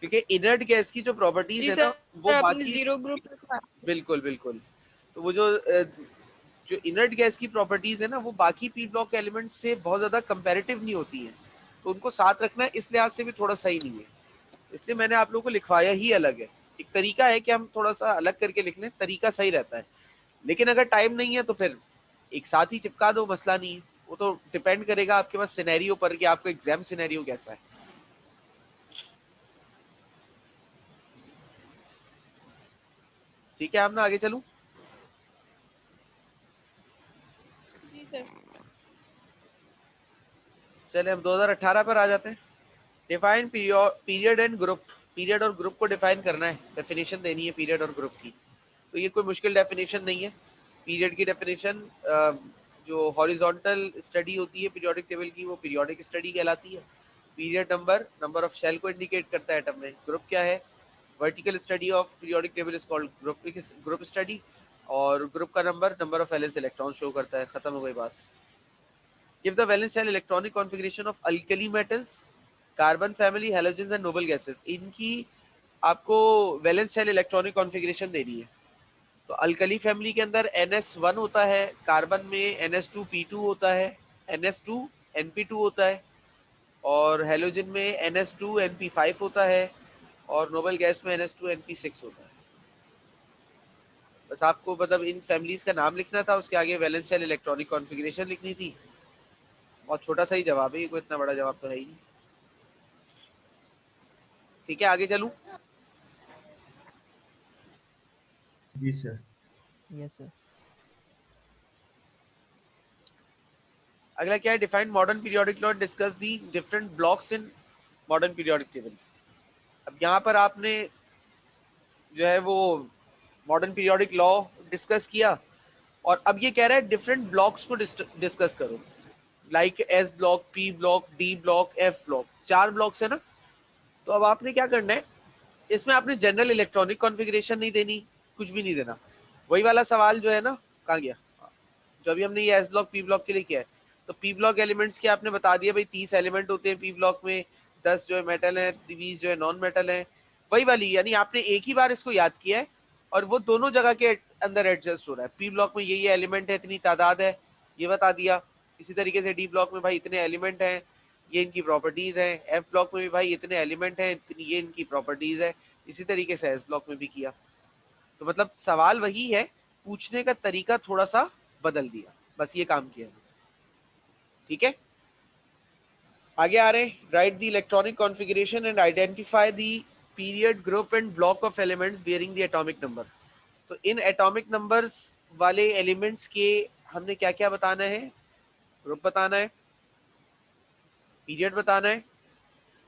क्योंकि इनर्ट गैस की जो प्रॉपर्टीज जी है ना वो सर, आपने बाकी। जीरो ग्रुप लिखा है। बिल्कुल बिल्कुल, तो वो जो इनर्ट गैस की प्रॉपर्टीज है ना वो बाकी पी ब्लॉक एलिमेंट से बहुत ज्यादा कंपैरेटिव नहीं होती है, तो उनको साथ रखना इस लिहाज से भी थोड़ा सही नहीं है, इसलिए मैंने आप लोगों को लिखवाया ही अलग है। एक तरीका है कि हम थोड़ा सा अलग करके लिख लें, तरीका सही रहता है। लेकिन अगर टाइम नहीं है तो फिर एक साथ ही चिपका दो, मसला नहीं है। वो तो डिपेंड करेगा आपके पास सिनेरियो पर कि आपका एग्जाम सिनेरियो कैसा है। ठीक है, आप ना आगे चलूं। जी सर। चले हम 2018 पर आ जाते हैं। Define period and group. Period और ग्रुप को डिफाइन करना है, डेफिनेशन देनी है पीरियड और ग्रुप की। तो ये कोई मुश्किल डेफिनेशन नहीं है। पीरियड की डेफिनेशन जो हॉरिजॉन्टल स्टडी होती है पीरियोडिक टेबल की, वो पीरियोडिक स्टडी कहलाती है। Period number number of shell को इंडिकेट करता है एटम में। ग्रुप क्या है? Vertical study of periodic table is called group study, और ग्रुप का number number of valence electron show करता है। खत्म हो गई बात। Give the valence shell electronic configuration of alkali metals, carbon family, halogens and noble gases. इनकी आपको वैलेंस शेल इलेक्ट्रॉनिक कॉन्फ़िगरेशन देनी है। तो अल्कली फैमिली के अंदर NS1 होता है, कार्बन में NS2P2 होता है, NS2NP2 होता है, और हेलोजन में NS2NP5 होता है, और नोबल गैस में NS2NP6 होता है। बस आपको मतलब इन फैमिलीज का नाम लिखना था, उसके आगे वैलेंस शेल इलेक्ट्रॉनिक कॉन्फ़िगरेशन लिखनी थी। बहुत छोटा सा ही जवाब है, कोई इतना बड़ा जवाब तो है ही नहीं। ठीक है, आगे चलूं? जी सर। Yes sir. अगला क्या है? Define modern periodic law, discuss the different blocks in modern periodic table. अब यहाँ पर आपने जो है वो मॉडर्न पीरियोडिक लॉ डिस्कस किया, और अब ये कह रहा है डिफरेंट ब्लॉक्स को डिस्कस करो, like S block, P block, D block, F block. 4 blocks है ना। तो अब आपने क्या करना है, इसमें आपने जनरल इलेक्ट्रॉनिक कॉन्फ़िगरेशन नहीं देनी, कुछ भी नहीं देना। वही वाला सवाल जो है ना, कहाँ गया जो अभी हमने ये एस ब्लॉक पी ब्लॉक के लिए किया है। तो पी ब्लॉक एलिमेंट्स के आपने बता दिया भाई 30 एलिमेंट होते हैं पी ब्लॉक में, 10 जो है मेटल है, 20 जो है नॉन मेटल है। वही वाली, यानी आपने एक ही बार इसको याद किया है और वो दोनों जगह के अंदर एडजस्ट हो रहा है। पी ब्लॉक में ये एलिमेंट है, इतनी तादाद है, ये बता दिया। इसी तरीके से डी ब्लॉक में भाई इतने एलिमेंट हैं, ये इनकी प्रॉपर्टीज हैं। एफ ब्लॉक में भी भाई इतने एलिमेंट हैं, ये इनकी प्रॉपर्टीज है। इसी तरीके से एस ब्लॉक में भी किया। तो मतलब सवाल वही है, पूछने का तरीका थोड़ा सा बदल दिया, बस ये काम किया। ठीक है, आगे आ रहे हैं। Right the electronic configuration and identify the period, group and block of elements bearing the atomic number. तो इन एटॉमिक नंबर्स वाले एलिमेंट्स के हमने क्या क्या बताना है? ग्रुप बताना है, पीरियड बताना है,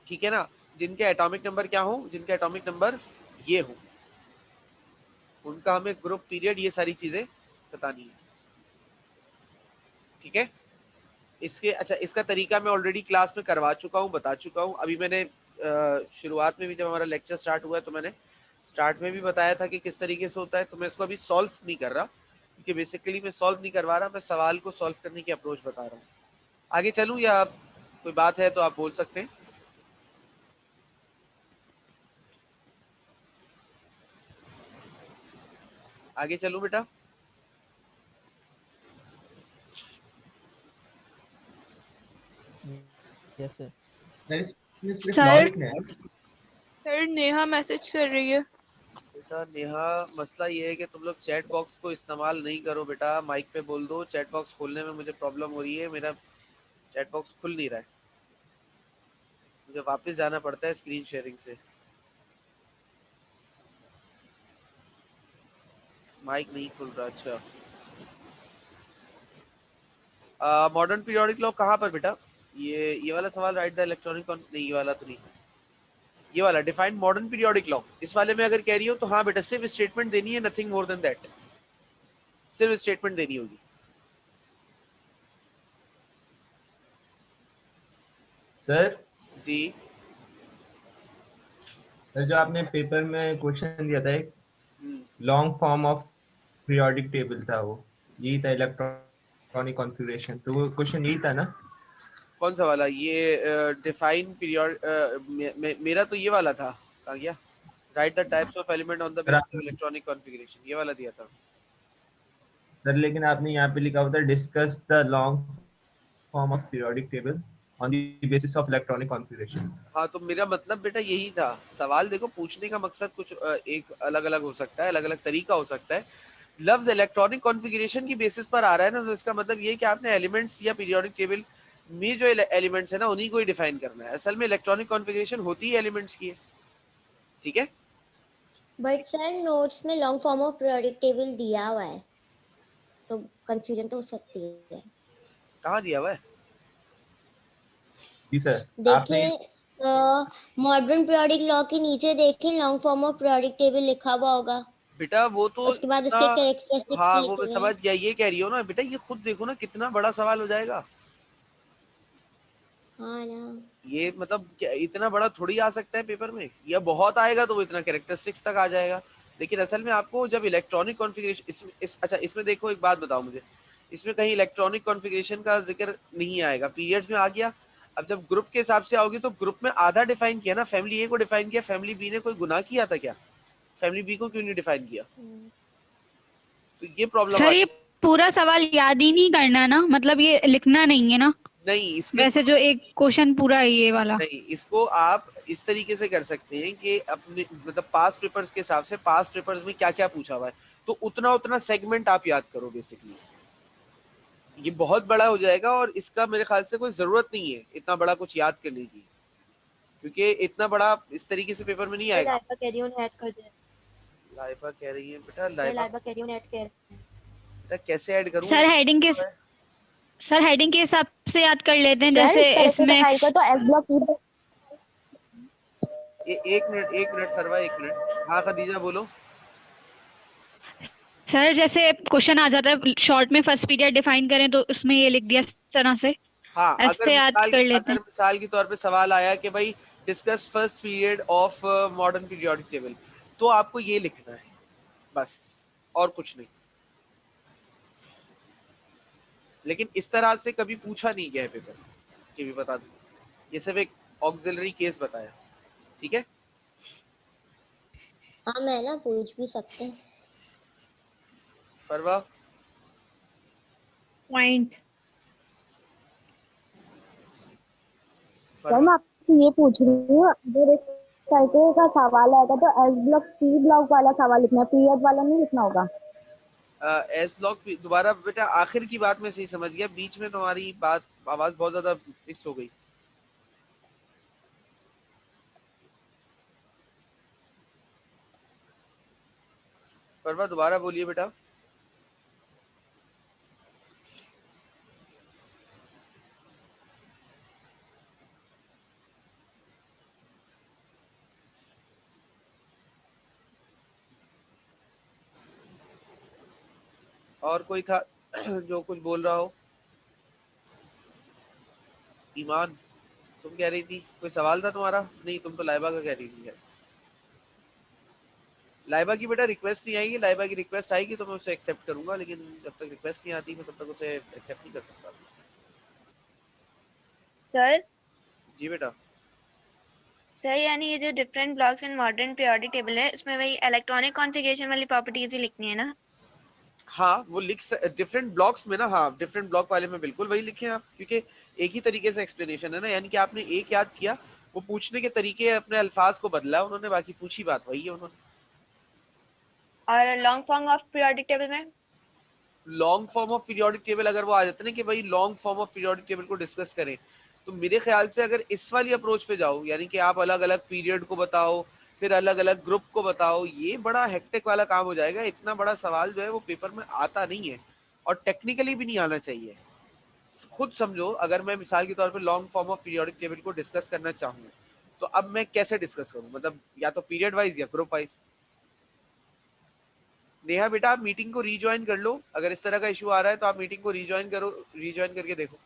ठीक है ना। जिनके एटॉमिक नंबर क्या हो, जिनके एटॉमिक नंबर्स ये हो, उनका हमें ग्रुप, पीरियड, ये सारी चीजें बतानी है। ठीक है, इसके अच्छा इसका तरीका मैं ऑलरेडी क्लास में करवा चुका हूँ, बता चुका हूँ। अभी मैंने शुरुआत में भी जब हमारा लेक्चर स्टार्ट हुआ है तो मैंने स्टार्ट में भी बताया था कि किस तरीके से होता है। तो मैं इसको अभी सॉल्व नहीं कर रहा, क्योंकि बेसिकली मैं सॉल्व नहीं करवा रहा, मैं सवाल को सॉल्व करने की अप्रोच बता रहा हूँ। आगे चलूँ या कोई बात है तो आप बोल सकते हैं। आगे चलूँ बेटा? Yes sir. सिर्फ लॉ सर लिखना है। सर नेहा मैसेज कर रही है। बेटा नेहा, मसला ये है कि तुम लोग चैट बॉक्स को इस्तेमाल नहीं करो बेटा, माइक पे बोल दो। चैट बॉक्स खोलने में मुझे प्रॉब्लम हो रही है, मेरा चैट बॉक्स खुल नहीं रहा है, मुझे वापस जाना पड़ता है स्क्रीन शेयरिंग से। माइक नहीं खुल रहा। अच्छा, मॉडर्न पीरियोडिक लॉ कहाँ पर बेटा? ये वाला सवाल, राइट द इलेक्ट्रॉनिक, नहीं ये वाला तो नहीं, ये वाला डिफाइन मॉडर्न पीरियोडिक लॉ। इस वाले में अगर कह रही हो तो हाँ बेटा, सिर्फ स्टेटमेंट देनी है, नथिंग मोर देन दैट, सिर्फ स्टेटमेंट देनी होगी। सर जी सर, जो आपने पेपर में क्वेश्चन दिया था, एक hmm, long form of periodic table था, वो यही था, इलेक्ट्रॉनिक कॉन्फ़िगरेशन। तो वो क्वेश्चन यही था ना? कौन सा वाला? ये डिफाइन पीरियड, मेरा तो ये वाला था। कहाँ गया? Right the types of element on the sir basis of electronic configuration, ये वाला दिया था। सर लेकिन आपने यहाँ पे लिखा हुआ था discuss the long form of periodic table on the basis of electronic configuration. हाँ, तो मेरा मतलब बेटा यही था। सवाल देखो, पूछने का मकसद कुछ एक अलग अलग हो सकता है, अलग अलग तरीका हो सकता है। लफ्ज इलेक्ट्रॉनिक कॉन्फ़िगरेशन की बेसिस पर आ रहा है ना, तो इसका मतलब ये है कि आपने एलिमेंट्स या पीरियोडिक टेबल में जो एलिमेंट्स है ना, उन्हीं को ही डिफाइन करना है। असल में इलेक्ट्रॉनिक कॉन्फ़िगरेशन होती है एलिमेंट्स की है। ठीक है, बट सर नोट्स में long form of periodic table दिया हुआ है, तो कंफ्यूजन तो हो सकती है। कहाँ दिया हुआ है? जी सर। आपने देखिए मॉडर्न पीरियोडिक लॉ के नीचे देखें, long form of periodic table लिखा हुआ होगा। बेटा वो तो उसके बाद इतना, उसके कैरेक्टरिस्टिक्स हाँ वो मैं लिखने समझ हैं। गया। ये कह रही हो ना बेटा, ये खुद देखो ना कितना बड़ा सवाल हो जाएगा। हाँ ना। ये मतलब इतना बड़ा थोड़ी आ सकता है पेपर में, या बहुत आएगा तो वो इतना कैरेक्टरिस्टिक्स तक आ जाएगा। लेकिन असल में आपको जब इलेक्ट्रॉनिक कॉन्फ़िगरेशन अच्छा इसमें देखो, एक बात बताओ मुझे, इसमें कहीं इलेक्ट्रॉनिक कॉन्फ़िगरेशन का जिक्र नहीं आएगा, पीरियड्स में आ गया। अब जब ग्रुप के हिसाब से आओगे तो ग्रुप में आधा डिफाइन किया ना, फैमिली ए को डिफाइन किया, फैमिली बी ने कोई गुनाह किया था क्या? फैमिली बी को क्यों नहीं डिफाइन किया? तो ये प्रॉब्लम सर आती ये पूरा सवाल याद ही नहीं करना ना, मतलब ये लिखना नहीं है ना, नहीं। इसके वैसे जो एक क्वेश्चन पूरा है ये वाला। नहीं, इसको आप इस तरीके से कर सकते हैं कि अपने मतलब पास्ट पेपर्स के हिसाब से पास्ट पेपर्स में क्या क्या पूछा हुआ है, तो उतना उतना सेगमेंट आप याद करो बेसिकली। ये बहुत बड़ा हो जाएगा और इसका मेरे ख्याल से कोई जरूरत नहीं है इतना बड़ा कुछ याद करने की, क्योंकि इतना बड़ा इस तरीके से पेपर में नहीं आएगा। लाइबा कह रही हूँ ऐड कर दे। लाइबा कह रही है बेटा, सर लाइबा लाइबा कह रही हूँ ऐड कर। बेटा कैसे ऐड करूं? सर हेडिंग के हिसाब से याद कर लेते हैं, सर जैसे इस तरह के इसमें डिफाइन कर तो एस ब्लॉक एक मिनट फरवा, एक मिनट। हाँ खदीजा बोलो। सर जैसे क्वेश्चन आ जाता है शॉर्ट में फर्स्ट पीरियड डिफाइन करें, तो उसमें ये लिख दिया इस तरह से, हाँ, ऐसे याद कर लेते अगर हैं। मिसाल के तौर पे सवाल आया कि भाई discuss first period of modern periodic table, तो आपको ये लिखना है बस, और कुछ नहीं। लेकिन इस तरह से कभी पूछा नहीं गया है पेपर, ये भी बता दूं। ये सिर्फ एक ऑक्सिलरी केस बताया, ठीक है। हाँ मैं ना पूछ भी सकते हैं। फरवा पॉइंट। फरवा मैं आपसे ये पूछ रही हूँ, अगर इस तरीके का सवाल आएगा तो एस ब्लॉक सी ब्लॉक वाला सवाल लिखना है, पीरियड वाला नहीं लिखना होगा। एस ब्लॉक दोबारा बेटा, आखिर की बात में सही समझ गया, बीच में तुम्हारी बात आवाज बहुत ज्यादा मिक्स हो गई। फरवा दोबारा बोलिए बेटा। और कोई था जो कुछ बोल रहा हो? ईमान तुम कह रही थी, कोई सवाल था तुम्हारा? नहीं, तुम तो लाइबा का कह रही थी। लाइबा की बेटा रिक्वेस्ट नहीं आएगी, लाइबा की रिक्वेस्ट आएगी तो मैं उसे एक्सेप्ट करूंगा, लेकिन जब तक रिक्वेस्ट नहीं आती मैं तब तक उसे एक्सेप्ट नहीं कर सकता। सर जी बेटा। सर यानी ये जो different blocks in modern periodic table है, इसमें वही इलेक्ट्रॉनिक कॉन्फ़िगरेशन वाली प्रॉपर्टीज ही लिखनी है ना? हाँ वो डिफरेंट ब्लॉक्स में ना, हाँ डिफरेंट ब्लॉक वाले में बिल्कुल वही लिखे आप, क्योंकि एक ही तरीके से एक्सप्लेनेशन है ना, यानी कि आपने एक याद किया, वो पूछने के तरीके अपने अल्फाज को बदला उन्होंने, बाकी पूछी बात वही है उन्होंने। और long form of periodic table में long form of periodic table अगर वो आ जाता है ना कि भाई long form of periodic table को डिस्कस करें, तो मेरे ख्याल से अगर इस वाली अप्रोच पे जाओ, यानी कि आप अलग अलग पीरियड को बताओ, फिर अलग अलग ग्रुप को बताओ, ये बड़ा हेक्टिक वाला काम हो जाएगा। इतना बड़ा सवाल जो है वो पेपर में आता नहीं है, और टेक्निकली भी नहीं आना चाहिए। खुद समझो, अगर मैं मिसाल के तौर पे long form of periodic table को डिस्कस करना चाहूँ, तो अब मैं कैसे डिस्कस करूँ? मतलब या तो पीरियड वाइज या ग्रुप वाइज। नेहा बेटा आप मीटिंग को रीज्वाइन कर लो, अगर इस तरह का इशू आ रहा है तो आप मीटिंग को रीज्वाइन करो, रीज्वाइन करके देखो।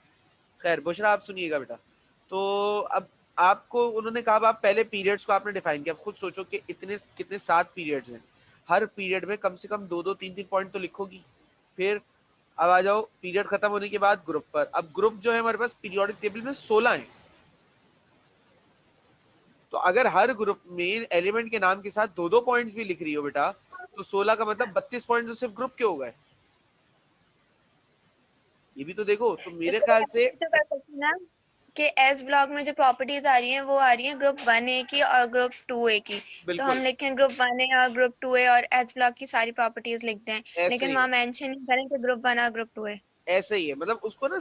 खैर बुशरा आप सुनिएगा बेटा। तो अब आपको उन्होंने कहा आप पहले पीरियड्स को आपने डिफाइन किया। अब खुद सोचो कि इतने कितने 7 पीरियड्स हैं, हर पीरियड में कम से कम 2-2 3-3 पॉइंट तो लिखोगी। फिर अब आ जाओ पीरियड खत्म होने के बाद ग्रुप पर। अब ग्रुप जो है हमारे पास पीरियोडिक टेबल में 16 है, तो अगर हर ग्रुप में एलिमेंट के नाम के साथ 2-2 पॉइंट्स भी लिख रही हो बेटा, तो 16 का मतलब 32 पॉइंट तो सिर्फ ग्रुप के हो गए। ये भी तो देखो। तो मेरे ख्याल से तो कर सकते हैं ना कि एस ब्लॉक में जो प्रॉपर्टीज आ रही हैं वो आ रही हैं ग्रुप 1A की और ग्रुप 2A की, तो हम लिखें ग्रुप 1A और ग्रुप 2A और एस ब्लॉक की सारी प्रॉपर्टीज लिखते हैं, ऐसे लेकिन ही वहाँ है, मेंशन नहीं करें कि ग्रुप 1 और ग्रुप 2A। ऐसे ही है। मतलब उसको ना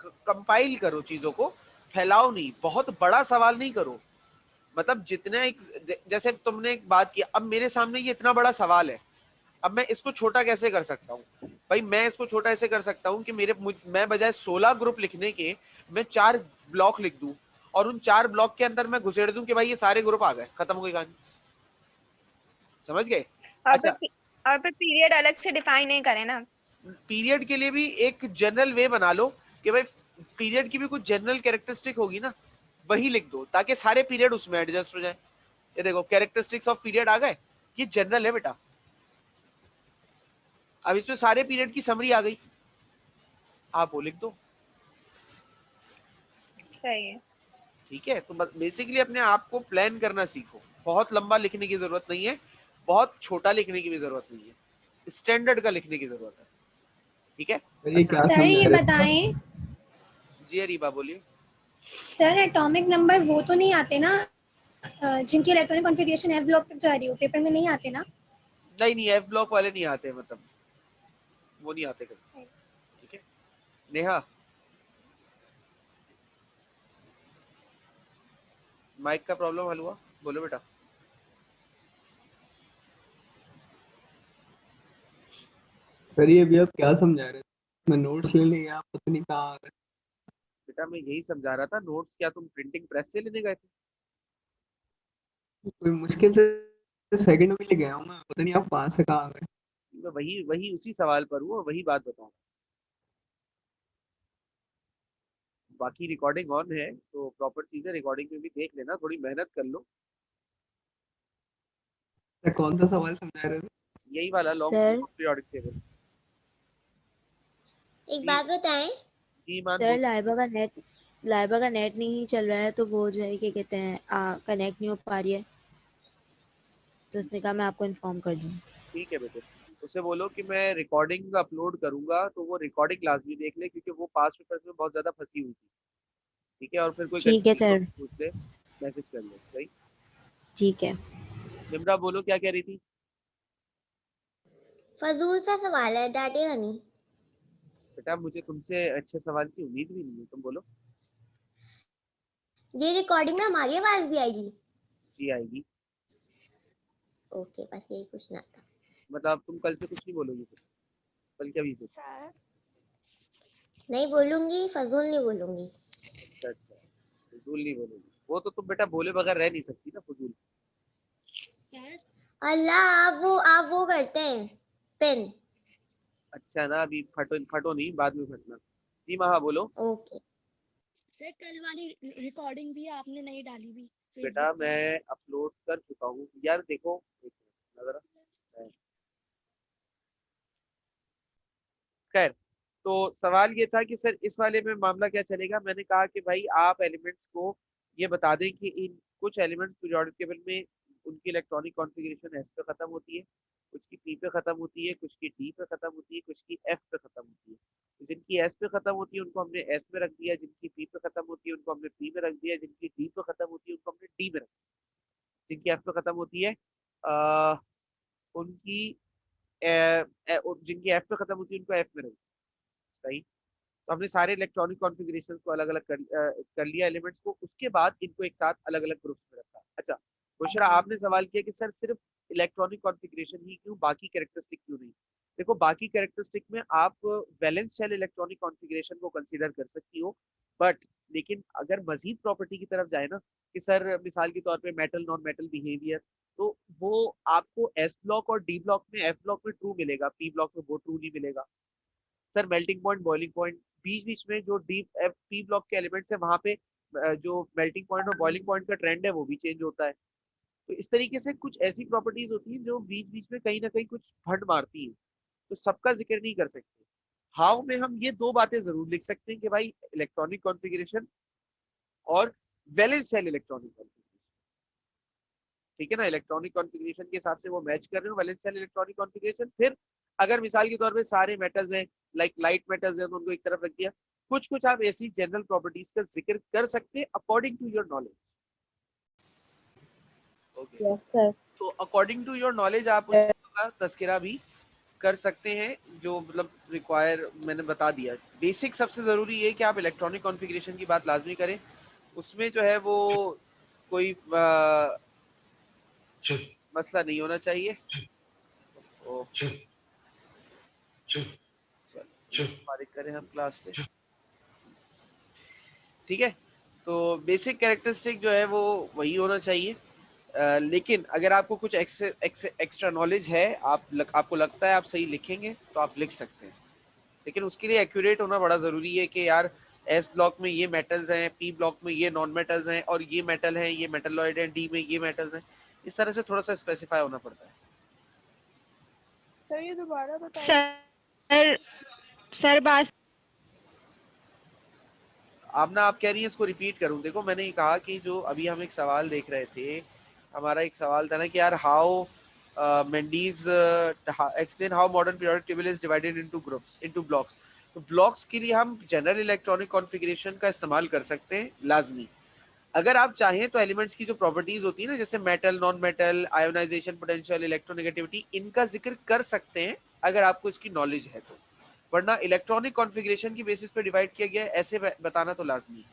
कंपाइल करो, चीजों को फैलाओ नहीं, बहुत बड़ा सवाल नहीं करो। मतलब जितना एक, जैसे तुमने एक बात की, अब मेरे सामने ये इतना बड़ा सवाल है, अब मैं इसको छोटा कैसे कर सकता हूँ? भाई मैं इसको छोटा ऐसे कर सकता हूँ कि मैं बजाय 16 ग्रुप लिखने के मैं 4 ब्लॉक लिख दूं, और उन 4 ब्लॉक के अंदर मैं घुसेड़ दूं कि भाई ये सारे ग्रुप आ गए, खत्म हो गई कहानी। समझ गए? अच्छा, और फिर पीरियड अलग से डिफाइन नहीं करें ना। पीरियड के लिए भी एक जनरल वे बना लो कि भाई पीरियड की भी कुछ जनरल कैरेक्टरिस्टिक होगी ना, वही लिख दो ताकि सारे पीरियड उसमें एडजस्ट हो जाए। ये देखो कैरेक्टरिस्टिक्स ऑफ पीरियड आ गए, ये जनरल है बेटा। अब इसमें सारे पीरियड की समरी आ गई, आप वो लिख दो। सही है। ठीक है, तो बेसिकली अपने आप को प्लान करना सीखो। बहुत लंबा लिखने की जरूरत नहीं है, बहुत छोटा लिखने की भी जरूरत नहीं है। स्टैंडर्ड का लिखने की जरूरत है, ठीक है। ये क्या सर ये बताएं, जी रीबा बोलिए। सर एटॉमिक नंबर वो तो नहीं आते ना जिनकी इलेक्ट्रॉनिक कॉन्फ़िगरेशन एफ ब्लॉक तक जा रही हो, पेपर में नहीं आते ना? नहीं नहीं, एफ ब्लॉक वाले नहीं आते, मतलब वो नहीं आते कभी, ठीक है। नेहा माइक का प्रॉब्लम हल हुआ, बोलो बेटा। सर ये भी आप क्या समझा रहे थे? मैं नोट्स ले लेंगे, आप पता नहीं कहाँ आ गए। बेटा मैं यही समझा रहा था, नोट्स क्या तुम प्रिंटिंग प्रेस से लेने गए थे? कोई मुश्किल से सेकंड में ले गया हूँ मैं, पता नहीं आप कहाँ से कहाँ आ गए। मैं वही वही उसी सवाल पर हूँ, वही बात बताऊँ। बाकी रिकॉर्डिंग ऑन है तो प्रॉपर चीजें रिकॉर्डिंग में भी देख लेना, थोड़ी मेहनत कर लो। सर कौन सा सवाल समझा रहे थे? यही वाला लॉन्ग सर पीरियोडिक टेबल। एक बात बताएं, जी मान सर लाइबा का नेट नहीं चल रहा है, तो वो जो है क्या कहते हैं कनेक्ट नहीं हो पा रही है, तो उसने कहा मैं आपको इन्फॉर्म कर दूँ। ठीक है बेटे, उसे बोलो कि मैं रिकॉर्डिंग अपलोड करूंगा तो वो रिकॉर्डिंग लाजमी देख ले, क्योंकि वो पास्ट पेपर्स में बहुत ज्यादा फंसी हुई थी, ठीक है। और फिर कोई ठीक है कंफ्यूजन हो सर, तो पूछ ले, मैसेज कर ले, सही। ठीक है। निम्रा बोलो क्या कह रही थी? फजूल सा सवाल है, डांटेगा नहीं। बेटा मुझे तुमसे अच्छे सवाल की उम्मीद भी नहीं है, तुम बोलो। ये रिकॉर्डिंग में हमारी आवाज भी आएगी? जी आएगी। ओके, बस यही पूछना था। मतलब तुम कल से कुछ नहीं बोलोगी फिर? कल क्या भी से? नहीं बोलूंगी, फजूल नहीं बोलूंगी। अच्छा अच्छा, फजूल नहीं बोलोगी, वो तो तुम बेटा बोले बगैर रह नहीं सकती ना, फजूल। अल्लाह, आप वो करते हैं पेन। अच्छा ना, अभी फटो फटो नहीं, बाद में फटना। जी महा बोलो। ओके। सर कल वाली रिकॉर्डिंग भी आपने नहीं डाली भी बेटा फेसबुक पे। मैं अपलोड कर चुका हूँ यार, देखो एक मिनट, नजर खैर। तो सवाल ये था कि सर इस वाले में मामला क्या चलेगा। मैंने कहा कि भाई आप एलिमेंट्स को ये बता दें कि इन कुछ एलिमेंट्स पीरियोडिक टेबल में उनकी इलेक्ट्रॉनिक कॉन्फ़िगरेशन एस पे खत्म होती है, कुछ की पी पे खत्म होती है, कुछ की डी पे खत्म होती है, कुछ की एफ पे खत्म होती है। तो जिनकी एस पे खत्म होती है उनको हमने एस में रख दिया, जिनकी पी पे खत्म होती है उनको हमने पी में रख दिया, जिनकी डी पे खत्म होती है उनको हमने डी में रख दिया, जिनकी एफ पे खत्म होती है उनकी जिनकी एफ पे खत्म होती है उनको एफ में रख दिया, सही। तो हमने सारे इलेक्ट्रॉनिक कॉन्फ़िगरेशन को अलग अलग कर लिया एलिमेंट्स को, उसके बाद इनको एक साथ अलग अलग ग्रुप्स में रखा। अच्छा बुशरा, आपने सवाल किया कि सर सिर्फ इलेक्ट्रॉनिक कॉन्फ़िगरेशन ही क्यों, बाकी कैरेक्टरिस्टिक क्यों नहीं? देखो बाकी कैरेक्टरिस्टिक में आप वैलेंस शेल इलेक्ट्रॉनिक कॉन्फ़िगरेशन को कंसीडर कर सकती हो, बट लेकिन अगर मजीद प्रॉपर्टी की तरफ जाए ना कि सर मिसाल के तौर पे मेटल नॉन मेटल बिहेवियर, तो वो आपको एस ब्लॉक और डी ब्लॉक में, एफ ब्लॉक में ट्रू मिलेगा, पी ब्लॉक में वो ट्रू नहीं मिलेगा। Sir melting point boiling point, बीच बीच में जो डी एफ पी ब्लॉक के एलिमेंट्स है वहां पे जो मेल्टिंग पॉइंट और बॉइलिंग पॉइंट का ट्रेंड है वो भी चेंज होता है। तो इस तरीके से कुछ ऐसी प्रॉपर्टीज होती हैं जो बीच बीच में कहीं ना कहीं कुछ फंड मारती हैं, तो सबका जिक्र नहीं कर सकते। हाउ में हम ये दो बातें जरूर लिख सकते हैं कि भाई इलेक्ट्रॉनिक कॉन्फ़िगरेशन और वैलेंस शेल इलेक्ट्रॉनिक कॉन्फ़िगरेशन, ठीक है ना। इलेक्ट्रॉनिक कॉन्फ़िगरेशन के हिसाब से वो मैच कर रहे हो, वैलेंस शेल इलेक्ट्रॉनिक कॉन्फ़िगरेशन। फिर अगर मिसाल के तौर पे सारे मेटल्स हैं, लाइक लाइट मेटल्स हैं, तो उनको एक तरफ रख दिया। कुछ कुछ आप ऐसी जनरल प्रॉपर्टीज का जिक्र कर सकते हैं according to your knowledge. Okay, yes sir. तो अकॉर्डिंग टू योर नॉलेज आप उन चीजों का तस्करा भी कर सकते हैं जो मतलब रिक्वायर मैंने बता दिया। बेसिक सबसे जरूरी है कि आप इलेक्ट्रॉनिक कॉन्फ़िगरेशन की बात लाजमी करें, उसमें जो है वो कोई मसला नहीं होना चाहिए। फारिग करें हम क्लास से, ठीक है। तो बेसिक कैरेक्टरिस्टिक जो है वो वही होना चाहिए। लेकिन अगर आपको कुछ एक्स्ट्रा नॉलेज है, आपको लगता है आप सही लिखेंगे तो आप लिख सकते हैं, लेकिन उसके लिए एक्यूरेट होना बड़ा ज़रूरी है कि यार एस ब्लॉक में ये मेटल्स हैं, पी ब्लॉक में ये नॉन मेटल्स हैं, और ये मेटल हैं, ये मेटलॉइड हैं, डी में ये मेटल्स हैं। इस तरह से थोड़ा सा स्पेसिफाई होना पड़ता है। सर ये दोबारा बताइए। सर बात आप कह रही हैं इसको रिपीट करूं? देखो मैंने कहा कि जो अभी हम एक सवाल देख रहे थे, हमारा एक सवाल था ना कि यार how Mendeleev's explain how modern periodic table is divided into groups, into blocks. तो ब्लॉक्स के लिए हम जनरल इलेक्ट्रॉनिक कॉन्फ़िगरेशन का इस्तेमाल कर सकते हैं लाजमी। अगर आप चाहें तो एलिमेंट्स की जो प्रॉपर्टीज होती है ना, जैसे metal, non metal, ionization potential, electronegativity, इनका जिक्र कर सकते हैं अगर आपको इसकी नॉलेज है तो, वरना इलेक्ट्रॉनिक कॉन्फ़िगरेशन की बेसिस पे डिवाइड किया गया है ऐसे बताना तो लाजमी है।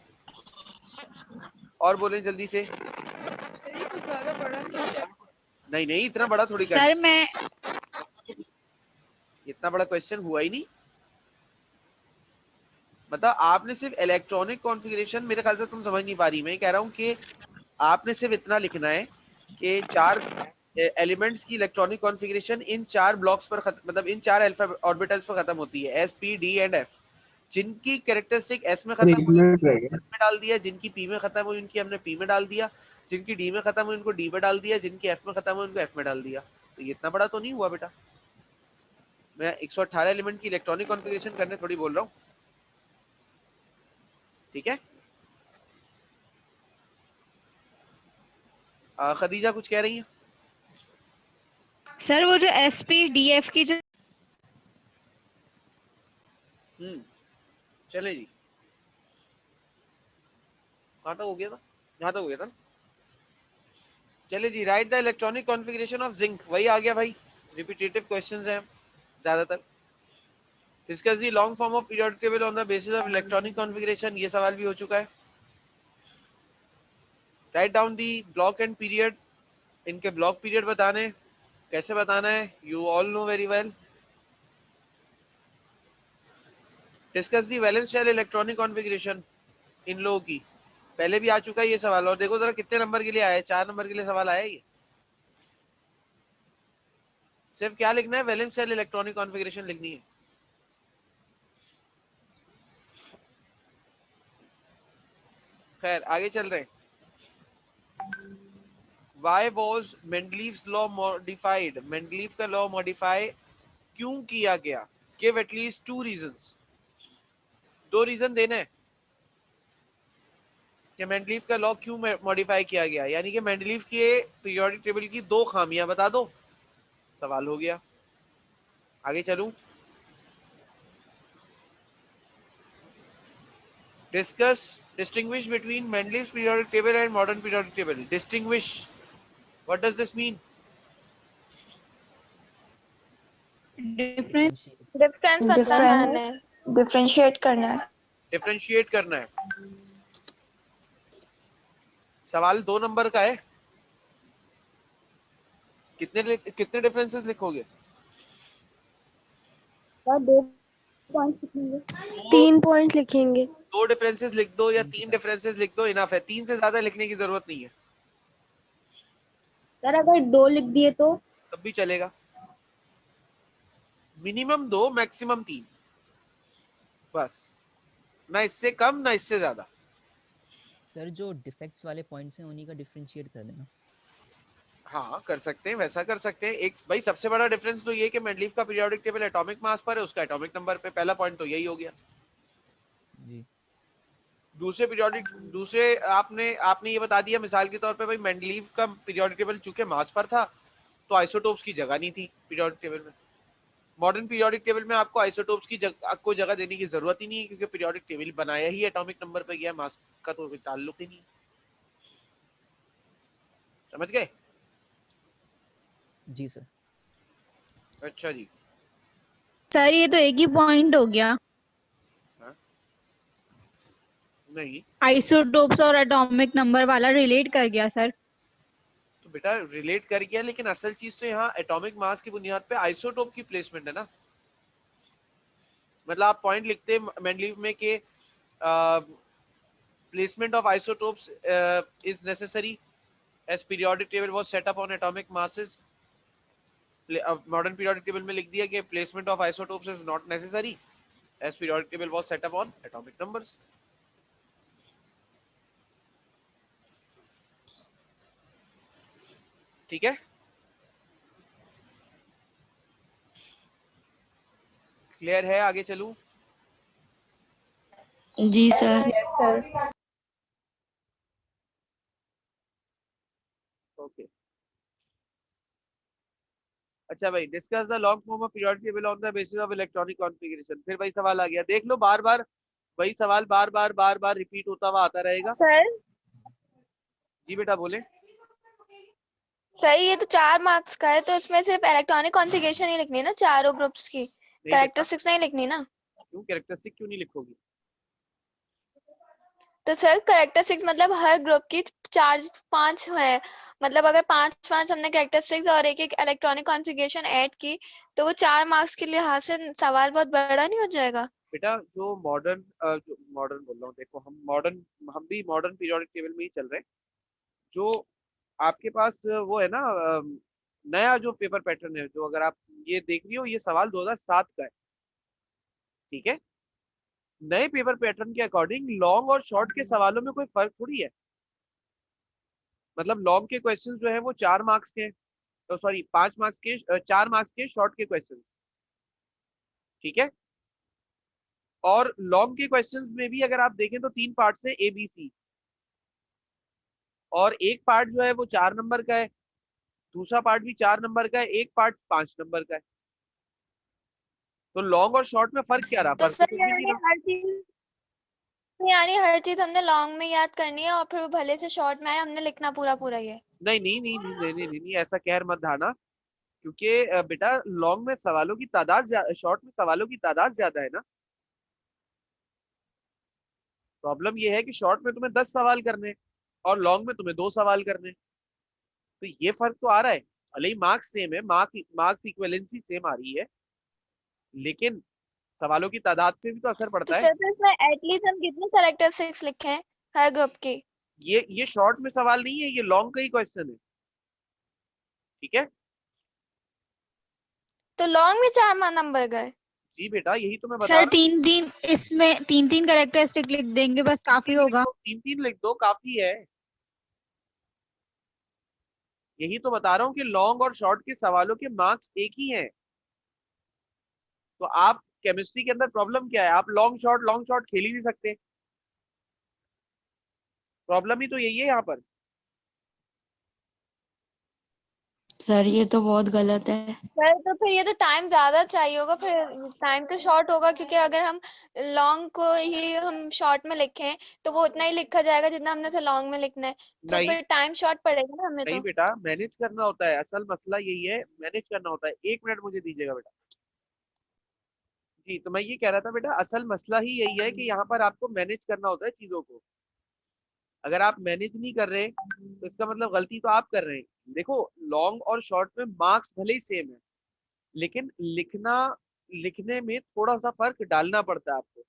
और बोलें जल्दी से। कुछ ज्यादा बड़ा नहीं है। नहीं इतना बड़ा थोड़ी कर, सर मैं इतना बड़ा क्वेश्चन हुआ ही नहीं। मतलब आपने सिर्फ इलेक्ट्रॉनिक कॉन्फ़िगरेशन, मेरे ख्याल से तुम समझ नहीं पा रही। मैं कह रहा हूँ कि आपने सिर्फ इतना लिखना है कि 4 एलिमेंट्स की इलेक्ट्रॉनिक कॉन्फ़िगरेशन इन 4 ब्लॉक्स पर मतलब इन 4 अल्फा ऑर्बिटल्स पर खत्म होती है, S, p, D and F. जिनकी कैरेक्टरिस्टिक एस में खत्म हुई एस में डाल दिया, जिनकी पी में खत्म हुई उनकी हमने पी में डाल दिया, जिनकी डी में खत्म हुई उनको डी में डाल दिया, जिनकी एफ में खत्म हुई उनको एफ में डाल दिया। तो ये इतना बड़ा तो नहीं हुआ बेटा। मैं 118 एलिमेंट की इलेक्ट्रॉनिक कॉन्फ़िगरेशन करने थोड़ी बोल रहा हूँ, ठीक है। खदीजा कुछ कह रही है? सर वो जो SPDF की जो चले जी, कहाँ तक हो गया था? यहाँ तक हो गया था ना। चले जी, write the electronic configuration of zinc. वही आ गया भाई, रिपीटेटिव क्वेश्चंस हैं ज्यादातर। Discuss the long form of periodic table on the basis of electronic configuration, ये सवाल भी हो चुका है। Write down the block and period, इनके ब्लॉक पीरियड बताने, कैसे बताना है you all know very well. Discuss the valence shell electronic configuration इन लोगों की, पहले भी आ चुका है ये सवाल। और देखो जरा कितने नंबर के लिए आया है, 4 नंबर के लिए सवाल आया है ये। सिर्फ क्या लिखना है, वैलेंस शेल इलेक्ट्रॉनिक कॉन्फ़िगरेशन लिखनी है। खैर आगे चल रहे हैं। Why was Mendeleev's law modified? Mendeleev का लॉ मॉडिफाई क्यों किया गया? Give at least 2 reasons. 2 reason देना है कि मेंडलीव का लॉ क्यों मॉडिफाई किया गया, यानी कि मेंडलीव के पीरियोडिक टेबल की 2 खामियां बता दो, सवाल हो गया। आगे चलूं। Discuss, distinguish between Mendeleev's periodic table and modern periodic table. Distinguish, what does this mean? Difference बताना है, डिफरेंशिएट करना है। डिफरेंशिएट करना है। सवाल 2 नंबर का है, कितने डिफरेंसेस लिखोगे? 2 पॉइंट लिखेंगे, 3 पॉइंट लिखेंगे। 2 डिफरेंसेस लिख दो या 3 डिफरेंसेस लिख दो, इनफ है। 3 से ज्यादा लिखने की जरूरत नहीं है। सर अगर 2 लिख दिए तो तब भी चलेगा। मिनिमम 2, मैक्सिमम 3, बस, ना इससे कम ना इससे ज्यादा। सर जो डिफेक्ट्स वाले पॉइंट्स हैं उन्हीं का डिफरेंशिएट कर देना। हाँ कर सकते हैं, वैसा कर सकते हैं। एक भाई सबसे बड़ा डिफरेंस तो ये कि मेंडलीव का पीरियोडिक टेबल एटॉमिक मास पर है, उसका एटॉमिक नंबर पे। पहला पॉइंट तो यही हो गया जी। दूसरे आपने ये बता दिया मिसाल के तौर पे, भाई मेंडलीव का पीरियोडिक टेबल चूंकि मास पर था तो आइसोटोप्स की जगह नहीं थी पीरियोडिक टेबल में। मॉडर्न पीरियोडिक टेबल में आपको आइसोटोप्स की आपको जगह देने की जरूरत ही नहीं है, क्योंकि पीरियोडिक टेबल बनाया ही एटॉमिक नंबर पे गया, मास का तो कोई ताल्लुक ही नहीं। समझ गए? जी सर। अच्छा जी। सर ये तो एक ही पॉइंट हो गया। नहीं, आइसोटोप्स और एटॉमिक नंबर वाला रिलेट कर गया सर। तो बेटा रिलेट कर गया, लेकिन असल चीज तो यहाँ एटॉमिक मास की बुनियाद पे आइसोटोप की प्लेसमेंट है ना। मतलब आप पॉइंट लिखते मेंडलीव में कि placement of isotopes is necessary as periodic table was set up on atomic masses. Modern periodic table में लिख दिया कि placement of isotopes is not necessary as periodic table was set up on atomic numbers. ठीक है, क्लियर है? आगे चलूं? जी सर। ओके। अच्छा भाई, discuss the long form of periodic table on the basis of electronic configuration. फिर वही सवाल आ गया, देख लो, बार बार वही सवाल बार बार रिपीट होता हुआ आता रहेगा। सर जी बेटा बोले। सही, ये तो 4 मार्क्स का है, तो इसमें सिर्फ इलेक्ट्रॉनिक कॉन्फ़िगरेशन ही लिखनी है ना चारों ग्रुप्स की, नहीं बेटा, कैरेक्टरिस्टिक्स नहीं लिखनी ना। क्यों कैरेक्टरिस्टिक क्यों नहीं लिखोगी? तो सर कैरेक्टरिस्टिक्स मतलब हर ग्रुप की 4-5 है, मतलब अगर 5-5 हमने कैरेक्टरिस्टिक्स और एक एक इलेक्ट्रॉनिक कॉन्फ़िगरेशन ऐड की तो वो 4 मार्क्स के लिहाज से सवाल बहुत बड़ा नहीं हो जाएगा? बेटा जो मॉडर्न बोल रहा हूँ, देखो हम भी मॉडर्न पीरियोडिक टेबल में ही चल रहे हैं। जो आपके पास वो है ना, नया जो पेपर पैटर्न है, जो अगर आप ये देख रही हो, ये सवाल 2007 का है, ठीक है। नए पेपर पैटर्न के अकॉर्डिंग लॉन्ग और शॉर्ट के सवालों में कोई फर्क थोड़ी है। मतलब लॉन्ग के क्वेश्चंस जो है वो 4 मार्क्स के, तो सॉरी 5 मार्क्स के, 4 मार्क्स के शॉर्ट के क्वेश्चंस, ठीक है। और लॉन्ग के क्वेश्चंस में भी अगर आप देखें तो 3 पार्ट है, ABC। और एक पार्ट जो है वो 4 नंबर का है, दूसरा पार्ट भी 4 नंबर का है, एक पार्ट 5 नंबर का है। तो लॉन्ग और शॉर्ट में फर्क क्या रहा? तो फर्क तो सर कुछ भी नहीं रहा। यानी हर चीज हमने लॉन्ग में याद करनी है और फिर वो भले से शॉर्ट में आए हमने लिखना पूरा पूरा ही है? नहीं नहीं नहीं नहीं नहीं नहीं, नहीं, नहीं ऐसा कहर मत धाना। क्योंकि बेटा लॉन्ग में सवालों की तादाद, शॉर्ट में सवालों की तादाद ज्यादा है ना। प्रॉब्लम ये है कि शॉर्ट में तुम्हें 10 सवाल करने हैं और लॉन्ग में तुम्हें 2 सवाल करने हैं। तो ये फर्क तो आ रहा है। भले ही मार्क्स सेम है, मार्क्स इक्वलेंसी सेम आ रही है, लेकिन सवालों की तादाद पे भी तो असर तो पड़ता है। सर तो इसमें एटलीस्ट हम कितने कैरेक्टरिस्टिक्स लिखे हैं हर ग्रुप की? ये शॉर्ट में सवाल नहीं है, ये लॉन्ग का ही क्वेश्चन है, ठीक है। तो लॉन्ग में 4 नंबर गए? जी बेटा, यही तो मैं बता सर रहा हूँ। 3-3 इसमें 3-3 कैरेक्टरिस्टिक लिख देंगे, बस काफी होगा। 3-3 लिख दो, काफी है। यही तो बता रहा हूँ कि लॉन्ग और शॉर्ट के सवालों के मार्क्स एक ही हैं। तो आप केमिस्ट्री के अंदर प्रॉब्लम क्या है? आप लॉन्ग शॉर्ट खेल ही नहीं सकते। प्रॉब्लम ही तो यही है यहाँ पर। सर ये तो बहुत गलत है। सर तो फिर ये तो टाइम ज्यादा चाहिए होगा, फिर टाइम तो शॉर्ट होगा, क्योंकि अगर हम लॉन्ग को ही हम शॉर्ट में लिखें तो वो उतना ही लिखा जाएगा जितना हमने उसे लॉन्ग में लिखना है, तो नहीं फिर टाइम शॉर्ट पड़ेगा ना हमें नहीं तो। बेटा, मैनेज करना होता है, असल मसला यही है, मैनेज करना होता है। 1 मिनट मुझे दीजिएगा बेटा। जी, तो मैं ये कह रहा था बेटा, असल मसला ही यही है कि यहाँ पर आपको मैनेज करना होता है चीजों को। अगर आप मैनेज नहीं कर रहे तो इसका मतलब गलती तो आप कर रहे हैं। देखो, लॉन्ग और शॉर्ट में मार्क्स भले ही सेम है, लेकिन लिखने में थोड़ा सा फर्क डालना पड़ता है आपको।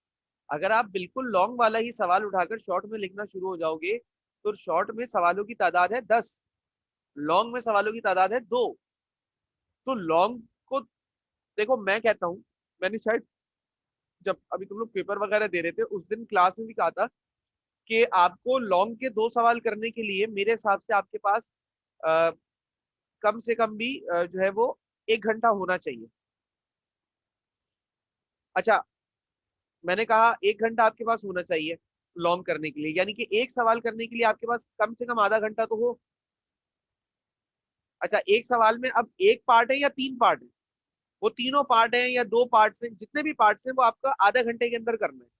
अगर आप बिल्कुल लॉन्ग वाला ही सवाल उठाकर शॉर्ट में लिखना शुरू हो जाओगे, तो शॉर्ट में सवालों की तादाद है 10, लॉन्ग में सवालों की तादाद है 2। तो लॉन्ग को, देखो मैं कहता हूँ, मैंने शायद जब अभी तुम लोग पेपर वगैरह दे रहे थे उस दिन क्लास में भी कहा था कि आपको लॉन्ग के 2 सवाल करने के लिए मेरे हिसाब से आपके पास अ, कम से कम भी जो है वो 1 घंटा होना चाहिए। अच्छा, मैंने कहा 1 घंटा आपके पास होना चाहिए लॉन्ग करने के लिए, यानी कि एक सवाल करने के लिए आपके पास कम से कम आधा घंटा तो हो। अच्छा, एक सवाल में अब एक पार्ट है या 3 पार्ट है, वो तीनों पार्ट है या 2 पार्ट है, जितने भी पार्ट हैं वो आपका आधा घंटे के अंदर करना है,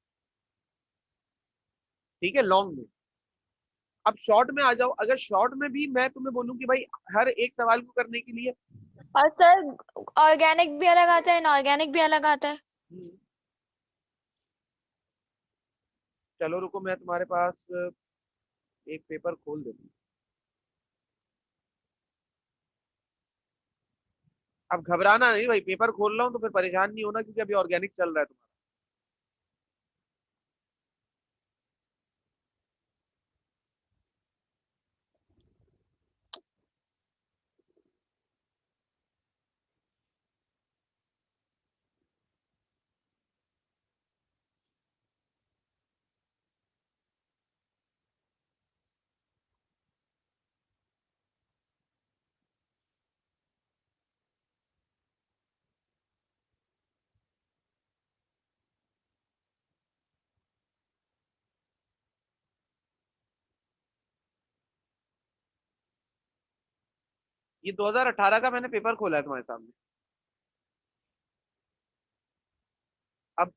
ठीक है, लॉन्ग में। अब शॉर्ट में आ जाओ, अगर शॉर्ट में भी मैं तुम्हें बोलूं कि भाई हर एक सवाल को करने के लिए, और सर ऑर्गेनिक भी अलग आता है, इनऑर्गेनिक भी अलग आता है? चलो रुको, मैं तुम्हारे पास एक पेपर खोल देता हूँ। अब घबराना नहीं भाई, पेपर खोल रहा हूँ तो फिर परेशान नहीं होना, क्योंकि अभी ऑर्गेनिक चल रहा है तुम्हारा। ये 2018 का मैंने पेपर खोला है तुम्हारे सामने। अब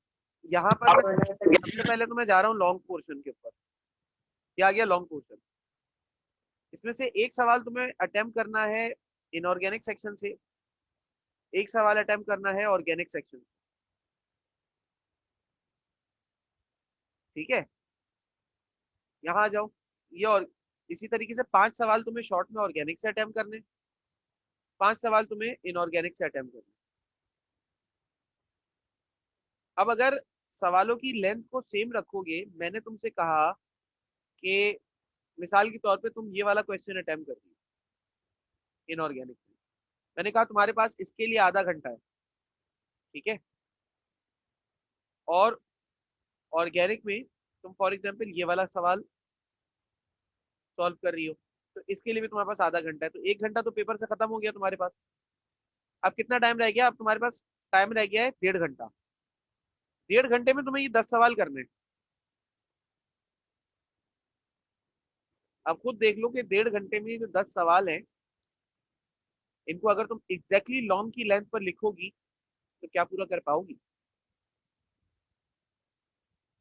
यहाँ पर मैं सबसे पहले तो मैं जा रहा हूँ लॉन्ग पोर्शन के ऊपर। क्या आ गया लॉन्ग पोर्शन? इसमें से एक सवाल तुम्हें अटेम्प्ट करना है इनऑर्गेनिक सेक्शन से, एक सवाल अटेम्प्ट करना है ऑर्गेनिक सेक्शन से। ठीक है, यहाँ आ जाओ। ये और इसी तरीके से 5 सवाल तुम्हें शॉर्ट में ऑर्गेनिक से अटेम्प्ट करने, 5 सवाल तुम्हें इनऑर्गेनिक से अटेम्प्ट करने। अब अगर सवालों की लेंथ को सेम रखोगे, मैंने तुमसे कहा कि मिसाल के तौर पे तुम ये वाला क्वेश्चन अटेम्प्ट कर रही हो इनऑर्गेनिक में, मैंने कहा तुम्हारे पास इसके लिए आधा घंटा है। ठीक है, और ऑर्गेनिक में तुम फॉर एग्जांपल ये वाला सवाल सॉल्व कर रही हो, तो इसके लिए भी तुम्हारे पास आधा घंटा है, तो 1 घंटा तो पेपर से खत्म हो गया तुम्हारे पास। अब कितना टाइम रह गया? अब तुम्हारे पास टाइम रह गया है 1.5 घंटा। 1.5 घंटे में तुम्हें ये 10 सवाल करने हैं। अब खुद देख लो कि 1.5 घंटे में जो 10 सवाल हैं, इनको अगर तुम एग्जैक्टली लॉन्ग की लेंथ पर लिखोगी तो क्या पूरा कर पाओगी?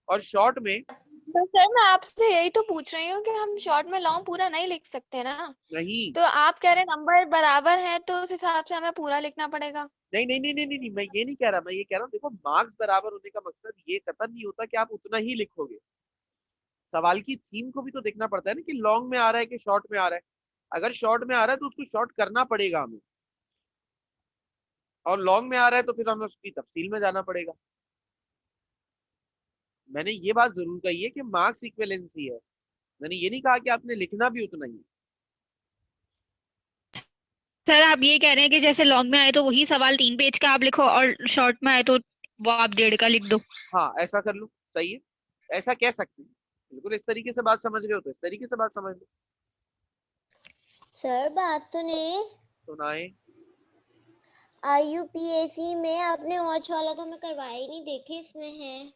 और शॉर्ट में तो सर मैं आपसे यही तो पूछ रही हूँ कि हम शॉर्ट में लॉन्ग पूरा नहीं लिख सकते ना। नहीं तो आप कह रहे नंबर बराबर है तो उस हिसाब से हमें पूरा लिखना पड़ेगा। नहीं नहीं नहीं नहीं नहीं, नहीं मैं ये नहीं कह रहा। मैं ये कह रहा हूँ देखो, मार्क्स बराबर होने का मकसद ये कतई नहीं होता कि आप उतना ही लिखोगे। सवाल की थीम को भी तो देखना पड़ता है ना, कि लॉन्ग में आ रहा है कि शॉर्ट में आ रहा है। अगर शॉर्ट में आ रहा है तो उसको शॉर्ट करना पड़ेगा हमें, और लॉन्ग में आ रहा है तो फिर हमें उसकी तफसील में जाना पड़ेगा। मैंने ये बात जरूर कही है कि मार्क्स इक्विवेलेंसी है, मैंने ये नहीं कहा कि आपने लिखना भी उतना ही है। सर आप ये कह रहे हैं कि जैसे लॉन्ग में आए तो वही सवाल 3 पेज का आप लिखो और शॉर्ट में आए तो वो आप 1.5 का लिख दो। हाँ ऐसा कर लो, सही है, ऐसा कह सकते हैं। बिल्कुल इस तरीके से बात समझ रहे हो तो इस तरीके से बात समझ लो। सर बात सुने, सुनाए। IUPAC में आपने वॉच वाला तो मैं करवाया ही नहीं, देखे इसमें है।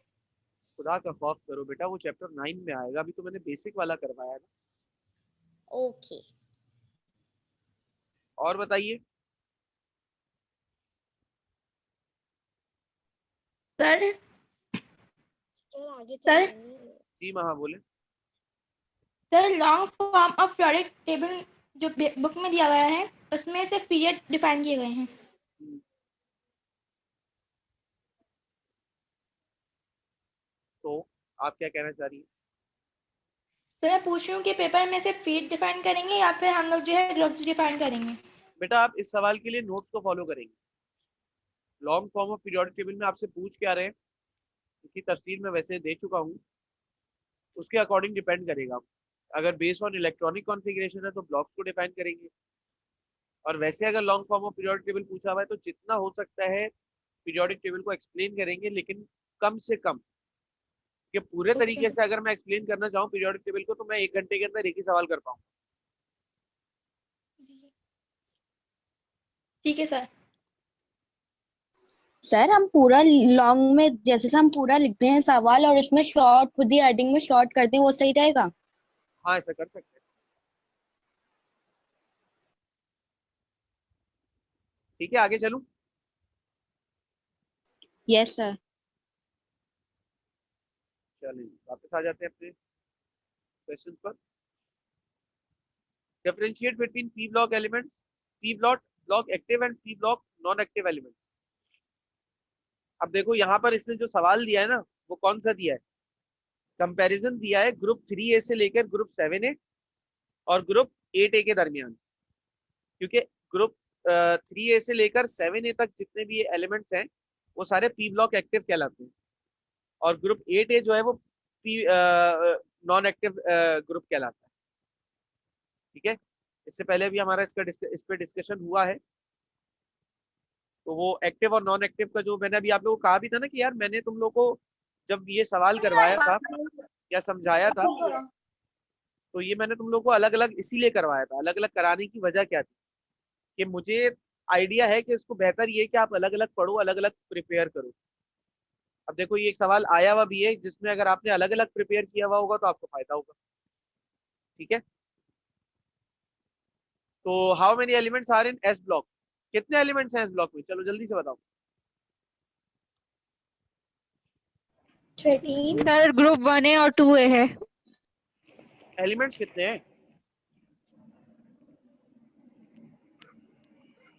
खुदा का खौफ करो बेटा, वो चैप्टर 9 में आएगा, अभी तो मैंने बेसिक वाला करवाया ना। ओके और बताइए। सर आगे सर जी महा बोले। Sir long form of periodic table जो बुक में दिया गया है उसमें से पीरियड डिफाइन किए गए हैं। तो आप क्या कहना चाह रही हैं? सर मैं पूछ रही हूँ कि पेपर में से पीरियड डिफाइन करेंगे या फिर हम लोग जो है ग्रुप्स डिफाइन करेंगे। बेटा आप इस सवाल के लिए नोट्स को फॉलो करेंगे। Long form of periodic table में आपसे पूछ क्या रहे हैं, इसकी तफसील मैं वैसे दे चुका हूँ, उसके अकॉर्डिंग डिपेंड करेगा। अगर बेस्ड ऑन इलेक्ट्रॉनिक कॉन्फ़िगरेशन है तो ब्लॉक्स को डिफाइन करेंगे, और वैसे अगर long form of periodic table पूछा हुआ है तो जितना हो सकता है पीरियोडिक टेबल को एक्सप्लेन करेंगे, लेकिन कम से कम। कि पूरे तरीके से अगर मैं एक्सप्लेन करना चाहूँ पीरियोडिक टेबल को तो मैं 1 घंटे के अंदर एक ही सवाल कर पाऊँ। ठीक है सर। सर हम पूरा लॉन्ग में जैसे हम पूरा लिखते हैं सवाल और इसमें शॉर्ट खुद ही एडिंग में शॉर्ट करते हैं, वो सही रहेगा? हाँ ऐसा कर सकते हैं। ठीक है आगे चलूं। Yes sir. चलिए वापस आ जाते हैं अपने क्वेश्चन पर। Differentiate between P block elements, P block active and P block non active elements. अब देखो यहाँ पर इसने जो सवाल दिया है ना, वो कौन सा दिया है? कंपैरिजन दिया है ग्रुप 3A से लेकर ग्रुप 7A और ग्रुप 8A के दरमियान। क्योंकि ग्रुप 3A से लेकर 7A तक जितने भी एलिमेंट्स हैं वो सारे पी ब्लॉक एक्टिव कहलाते हैं, और ग्रुप 8A जो है वो पी नॉन एक्टिव ग्रुप कहलाता है। ठीक है, इससे पहले भी हमारा इस पर डिस्कशन हुआ है। तो वो एक्टिव और नॉन एक्टिव का जो मैंने अभी आप लोगों को कहा भी था ना कि यार मैंने तुम लोगों को जब ये सवाल करवाया था या समझाया था, तो ये मैंने तुम लोगों को अलग अलग इसीलिए करवाया था। अलग अलग कराने की वजह क्या थी कि मुझे आइडिया है कि इसको बेहतर ये कि आप अलग अलग पढ़ो, अलग अलग प्रिपेयर करो। अब देखो ये एक सवाल आया हुआ भी है जिसमें अगर आपने अलग अलग प्रिपेयर किया हुआ होगा तो आपको फायदा होगा। ठीक है, तो how many elements are in S block, कितने एलिमेंट्स हैं एस ब्लॉक में, चलो जल्दी से बताओ। 13। सर ग्रुप 1A और 2A है। एलिमेंट्स कितने हैं?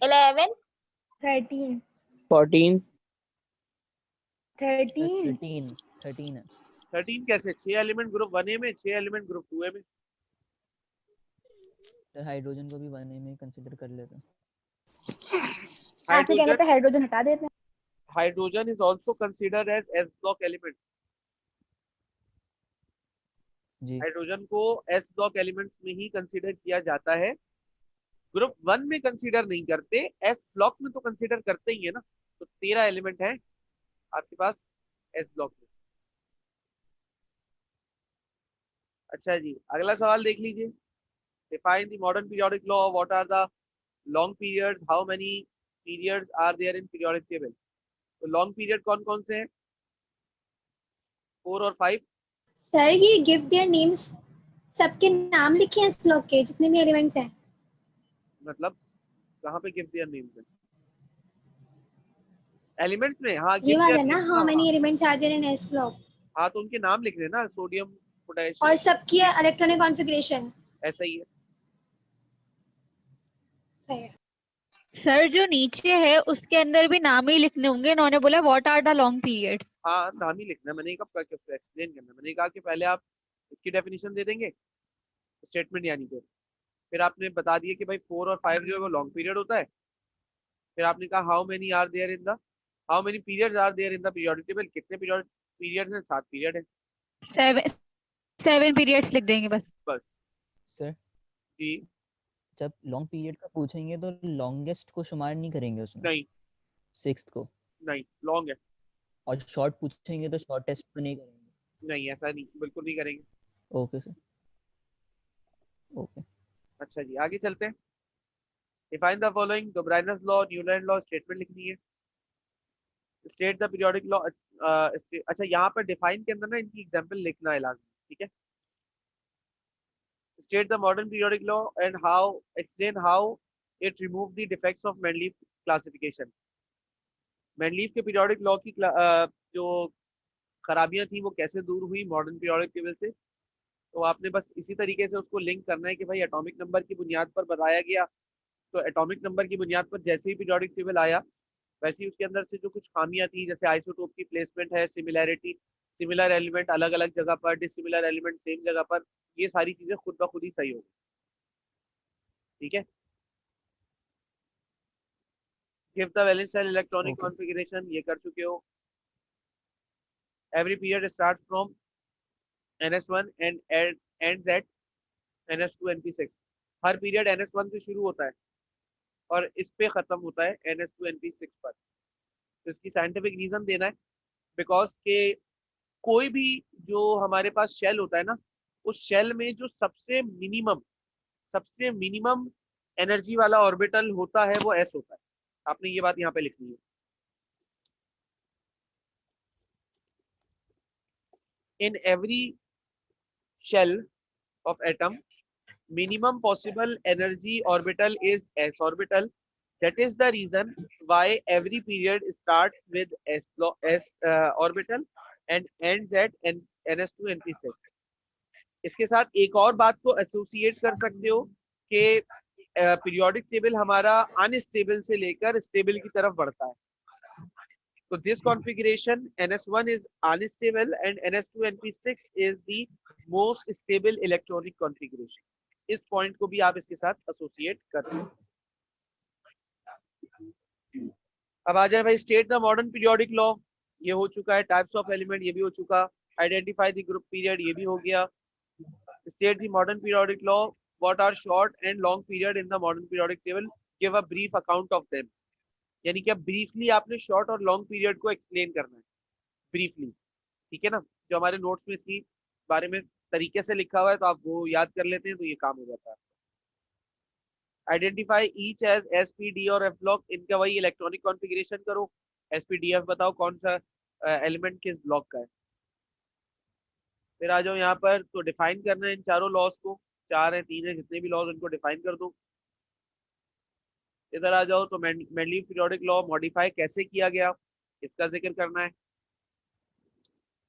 11। 13 14। 13 13 है 13 कैसे? 6 एलिमेंट ग्रुप 1A में, 6 एलिमेंट ग्रुप 2A में। सर हाइड्रोजन को भी 1A में कंसीडर कर लेते हैं। ऐसे कहने पे हाइड्रोजन हटा देते हैं। Hydrogen is also considered as S block element. जी हाइड्रोजन को एस ब्लॉक एलिमेंट्स में ही कंसीडर किया जाता है, ग्रुप 1 में कंसीडर नहीं करते, एस ब्लॉक में तो कंसीडर करते ही है ना। तो 13 एलिमेंट है आपके पास एस ब्लॉक में। अच्छा जी, अगला सवाल देख लीजिए। Define the modern periodic law, what are the long periods, how many periods are there in periodic table. तो लॉन्ग पीरियड कौन कौन से हैं? 4 और 5। सर ये गिव देयर नेम्स, सबके नाम लिखे हैं इस ब्लॉक के जितने भी एलिमेंट्स हैं। मतलब कहाँ पे गिव देयर नेम्स है? एलिमेंट्स में, हाँ ये गिव वाला देयर ना, names, how many elements are there in S block, हाँ तो उनके नाम लिख रहे हैं ना, सोडियम पोटेशियम, और सबकी इलेक्ट्रॉनिक कॉन्फ़िगरेशन। ऐसा ही है। सही है। सर जो नीचे है उसके अंदर भी नाम ही लिखने होंगे, इन्होंने बोला what are the long periods. हाँ नाम ही लिखना है, मैंने कब कहा कि उसको एक्सप्लेन करना है, मैंने कहा कि पहले आप इसकी डेफिनेशन दे देंगे स्टेटमेंट यानी कि, फिर आपने बता दिया कि भाई 4 और 5 जो है वो लॉन्ग पीरियड होता है, फिर आपने कहा how many are there in the, how many periods are there in the periodic table, कितने पीरियड्स हैं? 7 पीरियड है। 7 पीरियड्स लिख देंगे बस। बस सर जी जब लॉन्ग पीरियड का पूछेंगे तो लॉन्गेस्ट को शुमार नहीं करेंगे उसमें, नहीं 6th को, नहीं लॉन्ग है, और शॉर्ट पूछेंगे तो शॉर्टेस्ट को नहीं करेंगे। नहीं ऐसा नहीं, बिल्कुल नहीं करेंगे। Okay sir, okay. अच्छा जी आगे चलते हैं। Define the following, Dobereiner's law, Newland law, statement लिखनी है। स्टेट द पीरियोडिक लॉ, अच्छा यहाँ पर डिफाइन के अंदर ना इनकी एग्जांपल लिखना है लाजमी, ठीक है। State the modern periodic law and how, explain how it removed the defects of Mendeleev classification. Mendeleev के periodic law की जो खराबियां थी वो कैसे दूर हुई मॉडर्न पीरियोडिक टेबल से। तो आपने बस इसी तरीके से उसको लिंक करना है कि भाई एटॉमिक नंबर की बुनियाद पर बताया गया, तो एटॉमिक नंबर की बुनियाद पर जैसे ही पीरियोडिक टेबल आया वैसे ही उसके अंदर से जो कुछ खामियां थी, जैसे आइसोटोप की प्लेसमेंट है, सिमिलैरिटी, सिमिलर एलिमेंट अलग अलग जगह पर, डिसिमिलर एलिमेंट सेम जगह पर, ये सारी चीजें खुद ब खुद ही सही होगी, ठीक है। Give the valence shell electronic okay configuration, ये कर चुके हो। Every period start from ns1 and ends at ns2 np6। हर पीरियड ns1 से शुरू होता है और इस पे खत्म होता है ns2 np6 पर। तो इसकी साइंटिफिक रीजन देना है, बिकॉज के कोई भी जो हमारे पास शेल होता है ना, उस शेल में जो सबसे मिनिमम एनर्जी वाला ऑर्बिटल होता है वो s होता है। आपने ये बात यहाँ पे लिखनी है। In every shell of atom, minimum possible energy orbital is s orbital. That is the reason why every period starts with s orbital and ends at ns2 np6। इसके साथ एक और बात को एसोसिएट कर सकते हो कि पीरियोडिक टेबल हमारा अनस्टेबल से लेकर स्टेबल की तरफ बढ़ता है। So this configuration ns1 is unstable and ns2 np6 is the most stable electronic configuration। इस पॉइंट को भी आप इसके साथ एसोसिएट कर सकते हैं। अब आ जाए भाई state the modern periodic law, ये हो चुका है। टाइप्स ऑफ एलिमेंट ये भी हो चुका। आइडेंटिफाई द ग्रुप पीरियड ये भी हो गया। State the modern periodic law, what are short and long period in the modern periodic table, give a brief account of them. यानी कि अब ब्रीफली आपने शॉर्ट और लॉन्ग पीरियड को एक्सप्लेन करना है ब्रीफली, ठीक है ना। जो हमारे नोट्स में इसकी बारे में तरीके से लिखा हुआ है तो आप वो याद कर लेते हैं तो ये काम हो जाता है। Identify each as s p d और एफ ब्लॉक, इनका वही इलेक्ट्रॉनिक कॉन्फ़िगरेशन करो। एस पी डी एफ बताओ कौन सा एलिमेंट किस ब्लॉक का है। फिर आ जाओ यहाँ पर, तो डिफाइन करना है इन चारों लॉज को, 4 है 3 है जितने भी लॉज उनको डिफाइन कर दो। इधर आ जाओ तो मेंडलीव पीरियोडिक लॉ मॉडिफाई कैसे किया गया इसका जिक्र करना है,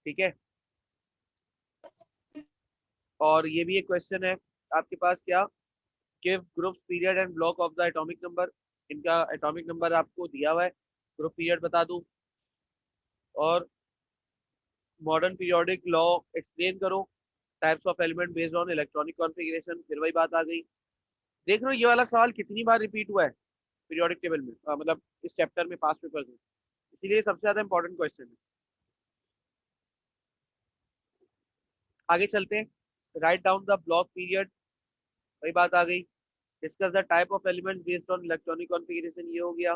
ठीक है। और ये भी एक क्वेश्चन है आपके पास, क्या give groups period and block of the atomic number, इनका एटॉमिक नंबर आपको दिया हुआ है, ग्रुप पीरियड बता दूं, और मॉडर्न पीरियोडिक लॉ एक्सप्लेन करो, types of element based on electronic configuration, फिर वही बात आ गई। देख रहे हो ये वाला सवाल कितनी बार रिपीट हुआ है पीरियोडिक टेबल में, मतलब इस चैप्टर में, पास्ट पेपर्स में, इसीलिए सबसे ज्यादा इंपॉर्टेंट क्वेश्चन है। आगे चलते हैं, write down the block period, वही बात आ गई। Discuss the type of elements based on electronic configuration, ये हो गया।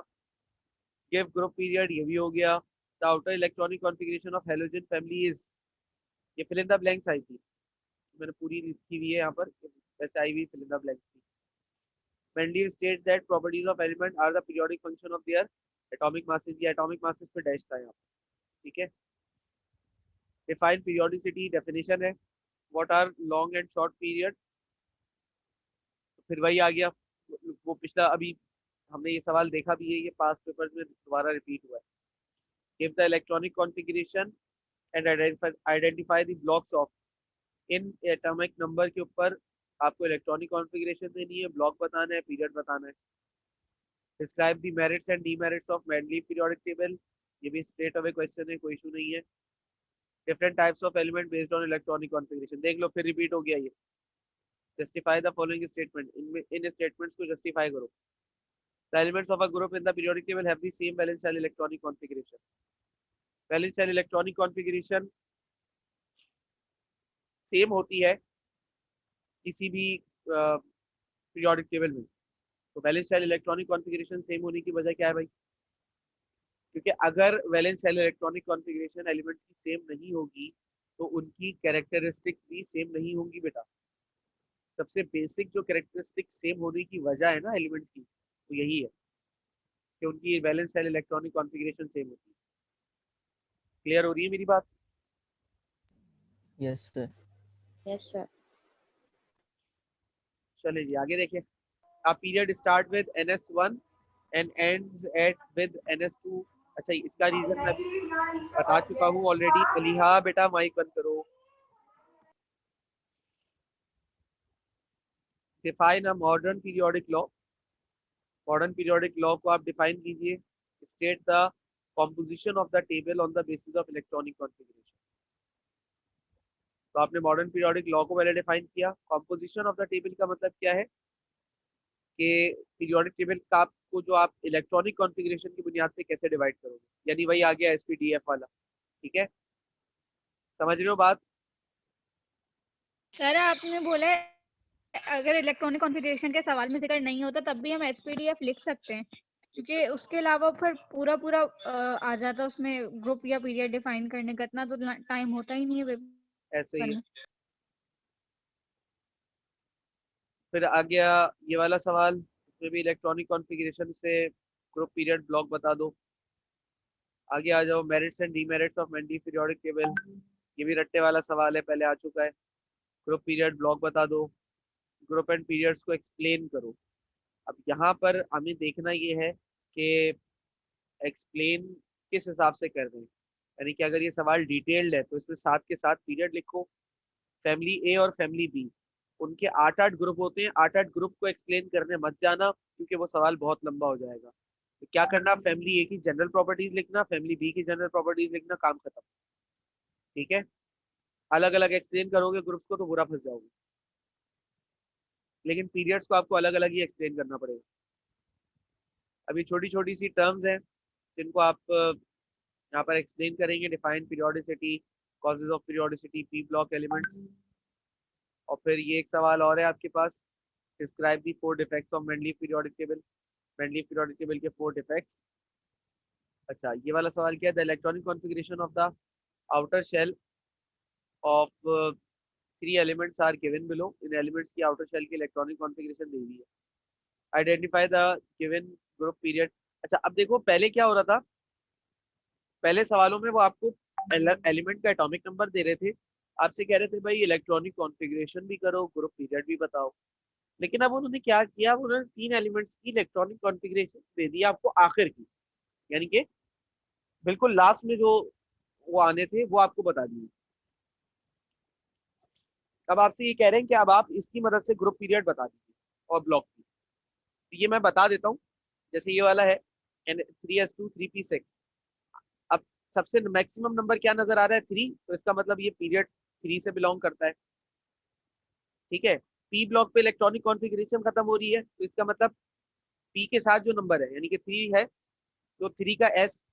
गिव ग्रुप पीरियड, ये भी हो गया। The outer electronic configuration of halogen family is, ये फिल इन द ब्लैंक्स आई थी, मैंने पूरी लिखी हुई है यहाँ पर, वैसे आई हुई फिल इन द ब्लैंक्स थी। Mendeleev states that properties of element are the periodic function of their atomic masses, ये atomic masses पे डैश था यहाँ, ठीक है। Define periodicity, definition है, what are long and short period, फिर वही आ गया, वो पिछला अभी हमने ये सवाल देखा भी है, ये पास्ट पेपर्स में दोबारा रिपीट हुआ है। Give the electronic configuration and identify the blocks of, in atomic number के ऊपर आपको इलेक्ट्रॉनिक कॉन्फ़िगरेशन देनी है, ब्लॉक बताना है, पीरियड बताना है। Describe the merits and demerits of Mendeleev periodic table, ये भी स्ट्रेट अवे क्वेश्चन है, कोई इशू नहीं है। Different types of element based on electronic configuration, देख लो फिर रिपीट हो गया ये। जस्टिफाई द फॉलोइंग स्टेटमेंट, इन स्टेटमेंट्स को जस्टिफाई करो। The elements of a group in the periodic table have the same valence shell electronic configuration, valence shell electronic configuration same होती है किसी भी पीरियोडिक टेबल में, तो valence shell electronic configuration same होने की वजह क्या है भाई, क्योंकि अगर valence shell electronic configuration elements की सेम नहीं होगी तो उनकी कैरेक्टरिस्टिक्स भी सेम नहीं होंगी बेटा। सबसे बेसिक जो कैरेक्टरिस्टिक सेम होने की वजह है ना एलिमेंट्स की, तो यही है कि उनकी valence shell electronic configuration same होती है। क्लियर हो रही है मेरी बात? Yes sir. Yes sir. चलिए जी आगे देखें। A period start with NS1 and ends with NS2, अच्छा इसका रीजन मैं अभी बता चुका हूँ ऑलरेडी। अलीहा बेटा माइक बंद करो। Define a modern periodic law, modern periodic law को आप डिफाइन कीजिए। State the composition of the table on the basis of electronic configuration, तो आपने मॉडर्न पीरियोडिक लॉ को पहले डिफाइन किया। कॉम्पोजिशन ऑफ द टेबल का मतलब क्या है कि पीरियोडिक टेबल का आपको जो आप इलेक्ट्रॉनिक कॉन्फ़िगरेशन की बुनियाद पे कैसे डिवाइड करोगे, यानी वही आ गया एसपीडीएफ वाला, ठीक है, समझ रहे हो बात? सर आपने बोला है अगर इलेक्ट्रॉनिक कॉन्फ़िगरेशन के सवाल में जिक्र नहीं होता तब भी हम एसपीडीएफ लिख सकते हैं, क्योंकि उसके अलावा फिर पूरा पूरा आ जाता उसमें ग्रुप या पीरियड डिफाइन करने का, इतना तो टाइम होता ही नहीं है ऐसे ही है। फिर आ गया ये वाला सवाल, इसमें भी इलेक्ट्रॉनिक कॉन्फ़िगरेशन से ग्रुप पीरियड ब्लॉक बता दो। आगे आ जाओ, merits and demerits of Mendeleev periodic table, ये भी रट्टे वाला सवाल है, पहले आ चुका है। ग्रुप पीरियड ब्लॉक बता दो, ग्रुप एंड पीरियड्स को एक्सप्लेन करो। अब यहाँ पर हमें देखना ये है कि एक्सप्लेन किस हिसाब से कर रहे हैं, यानी कि अगर ये सवाल डिटेल्ड है तो इसमें साथ के साथ पीरियड लिखो। फैमिली ए और फैमिली बी, उनके 8-8 ग्रुप होते हैं, 8-8 ग्रुप को एक्सप्लेन करने मत जाना क्योंकि वो सवाल बहुत लंबा हो जाएगा। तो क्या करना, फैमिली ए की जनरल प्रॉपर्टीज लिखना, फैमिली बी की जनरल प्रॉपर्टीज लिखना, काम खत्म, ठीक है। अलग अलग एक्सप्लेन करोगे ग्रुप्स को तो बुरा फंस जाओगे, लेकिन पीरियड्स को आपको अलग अलग ही एक्सप्लेन करना पड़ेगा। अभी छोटी छोटी सी टर्म्स हैं जिनको आप यहाँ पर एक्सप्लेन करेंगे। Define periodicity, causes of periodicity, p block elements, और फिर ये एक सवाल और है आपके पास, describe the 4 defects of Mendeleev periodic table, Mendeleev periodic table के 4 डिफेक्ट्स। अच्छा ये वाला सवाल क्या है, the electronic configuration of the outer shell of 3 elements are given below, इन एलिमेंट्स की आउटर शेल की इलेक्ट्रॉनिक कॉन्फ़िगरेशन दी हुई है। Identify the given group period. अच्छा अब देखो पहले क्या हो रहा था, पहले सवालों में वो आपको एलिमेंट का एटॉमिक नंबर दे रहे थे, आपसे कह रहे थे भाई इलेक्ट्रॉनिक कॉन्फ़िगरेशन भी करो, ग्रुप पीरियड भी बताओ। लेकिन अब उन्होंने क्या किया, उन्होंने 3 एलिमेंट्स की इलेक्ट्रॉनिक कॉन्फ़िगरेशन दे दिया आपको आखिर की, यानी कि बिल्कुल लास्ट में जो वो आने थे वो आपको बता दिए। अब आपसे ये कह रहे हैं कि अब आप इसकी मदद से ग्रुप पीरियड बता दीजिए और ब्लॉक की। तो ये मैं बता देता हूँ। जैसे ये वाला है 3s2 3p6। अब सबसे मैक्सिमम नंबर क्या नजर आ रहा है 3, तो इसका मतलब ये पीरियड 3 से बिलोंग करता है। ठीक है, पी ब्लॉक पे इलेक्ट्रॉनिक कॉन्फ़िगरेशन खत्म हो रही है, तो इसका मतलब पी के साथ जो नंबर है यानी कि 3 है, तो 3 का एस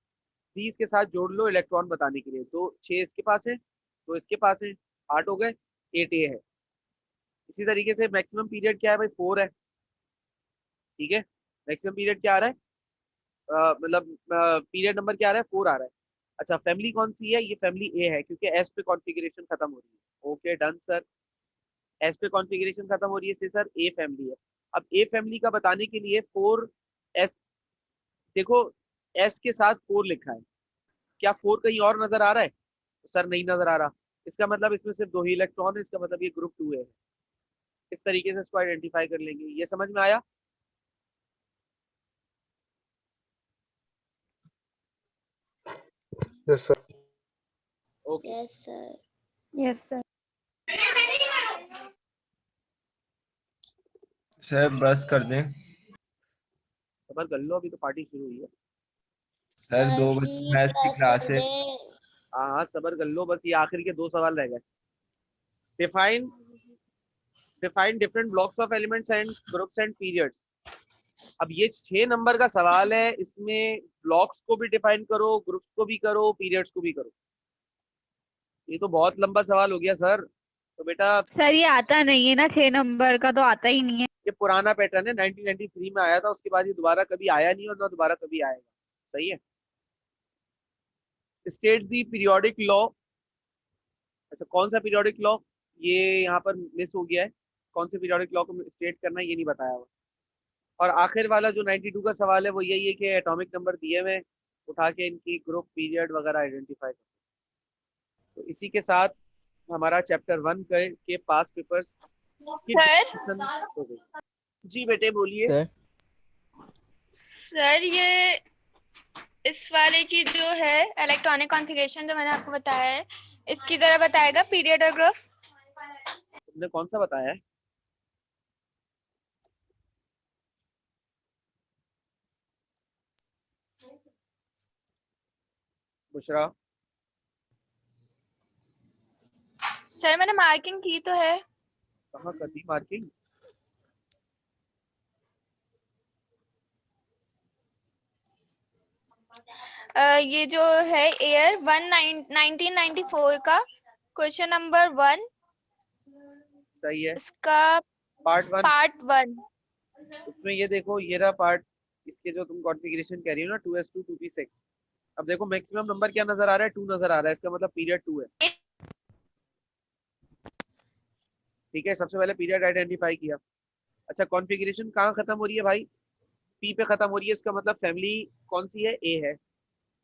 3 इसके साथ जोड़ लो इलेक्ट्रॉन बताने के लिए। तो 6 इसके पास है, तो इसके पास है, 8 हो गए, 8 ए है। इसी तरीके से मैक्सिमम पीरियड क्या है भाई 4 है। ठीक है, मैक्सिमम पीरियड क्या आ रहा है, मतलब पीरियड नंबर क्या आ रहा है 4 आ रहा है। अच्छा, फैमिली कौन सी है, ये फैमिली ए है क्योंकि एस पे कॉन्फ़िगरेशन खत्म हो रही है। ओके डन सर, एस पे कॉन्फ़िगरेशन खत्म हो रही है इसलिए सर ए फैमिली है। अब ए फैमिली का बताने के लिए 4 एस, देखो एस के साथ 4 लिखा है, क्या 4 कहीं और नजर आ रहा है, तो सर नहीं नजर आ रहा। इसका मतलब इसमें सिर्फ 2 ही इलेक्ट्रॉन है, इसका मतलब ये ग्रुप 2 है। इस तरीके से इसको आइडेंटिफाई कर लेंगे। ये समझ में आया? Yes sir. Okay yes sir. Yes sir. Sir बस कर दें। सबर कर लो, अभी तो पार्टी शुरू हुई है। सर 2 बजे प्लीज मैथ्स की बस क्लास कर है। दे। हाँ हाँ सबर कर लो, बस ये आखिर के 2 सवाल रह गए। Define different blocks of elements and groups and periods. अब ये 6 नंबर का सवाल है, इसमें ब्लॉक्स को भी डिफाइन करो, ग्रुप्स को भी करो, पीरियड्स को भी करो। ये तो बहुत लंबा सवाल हो गया सर। तो बेटा सर ये आता नहीं है ना, 6 नंबर का तो आता ही नहीं है। ये पुराना पैटर्न है, 1993 में आया था, उसके बाद ये दोबारा कभी आया नहीं और ना दोबारा कभी आएगा। सही है। स्टेट दी पीरियोडिक लॉ। अच्छा, कौन सा पीरियोडिक लॉ, ये यहाँ पर मिस हो गया है। कौन से पीरियोडिक लॉ को स्टेट करना है ये नहीं बताया हुआ। और आखिर वाला जो 92 का सवाल है वो यही है कि एटॉमिक नंबर दिए हुए, उठा के इनकी ग्रुप पीरियड वगैरह आइडेंटिफाई करो। तो इसी के साथ हमारा चैप्टर 1 के पास पेपर्स की डिस्कशन हो गई। जी बेटे बोलिए। सर सर ये इस वाले की जो है इलेक्ट्रॉनिक कॉन्फ़िगरेशन जो मैंने आपको बताया है, इसकी तरह बताएगा पीरियड और ग्रुप। तुमने कौन सा बताया है? बुशरा? सर मैंने मार्किंग की तो है। कहाँ कर दी मार्किंग? ये जो है एयर 1994 का क्वेश्चन नंबर 1, सही है, इसका पार्ट 1। पार्ट 1। उसमें ये देखो, ये रहा पार्ट, इसके जो तुम कॉन्फ़िगरेशन कह रही हो ना 2s2 2p6। अब देखो मैक्सिमम नंबर क्या नजर आ रहा है, 2 नजर आ रहा है, इसका मतलब पीरियड 2 है। ठीक है, सबसे पहले पीरियड आइडेंटिफाई किया। अच्छा, कॉन्फ़िगरेशन कहाँ खत्म हो रही है भाई, पी पे खत्म हो रही है, इसका मतलब फैमिली कौन सी है, ए है।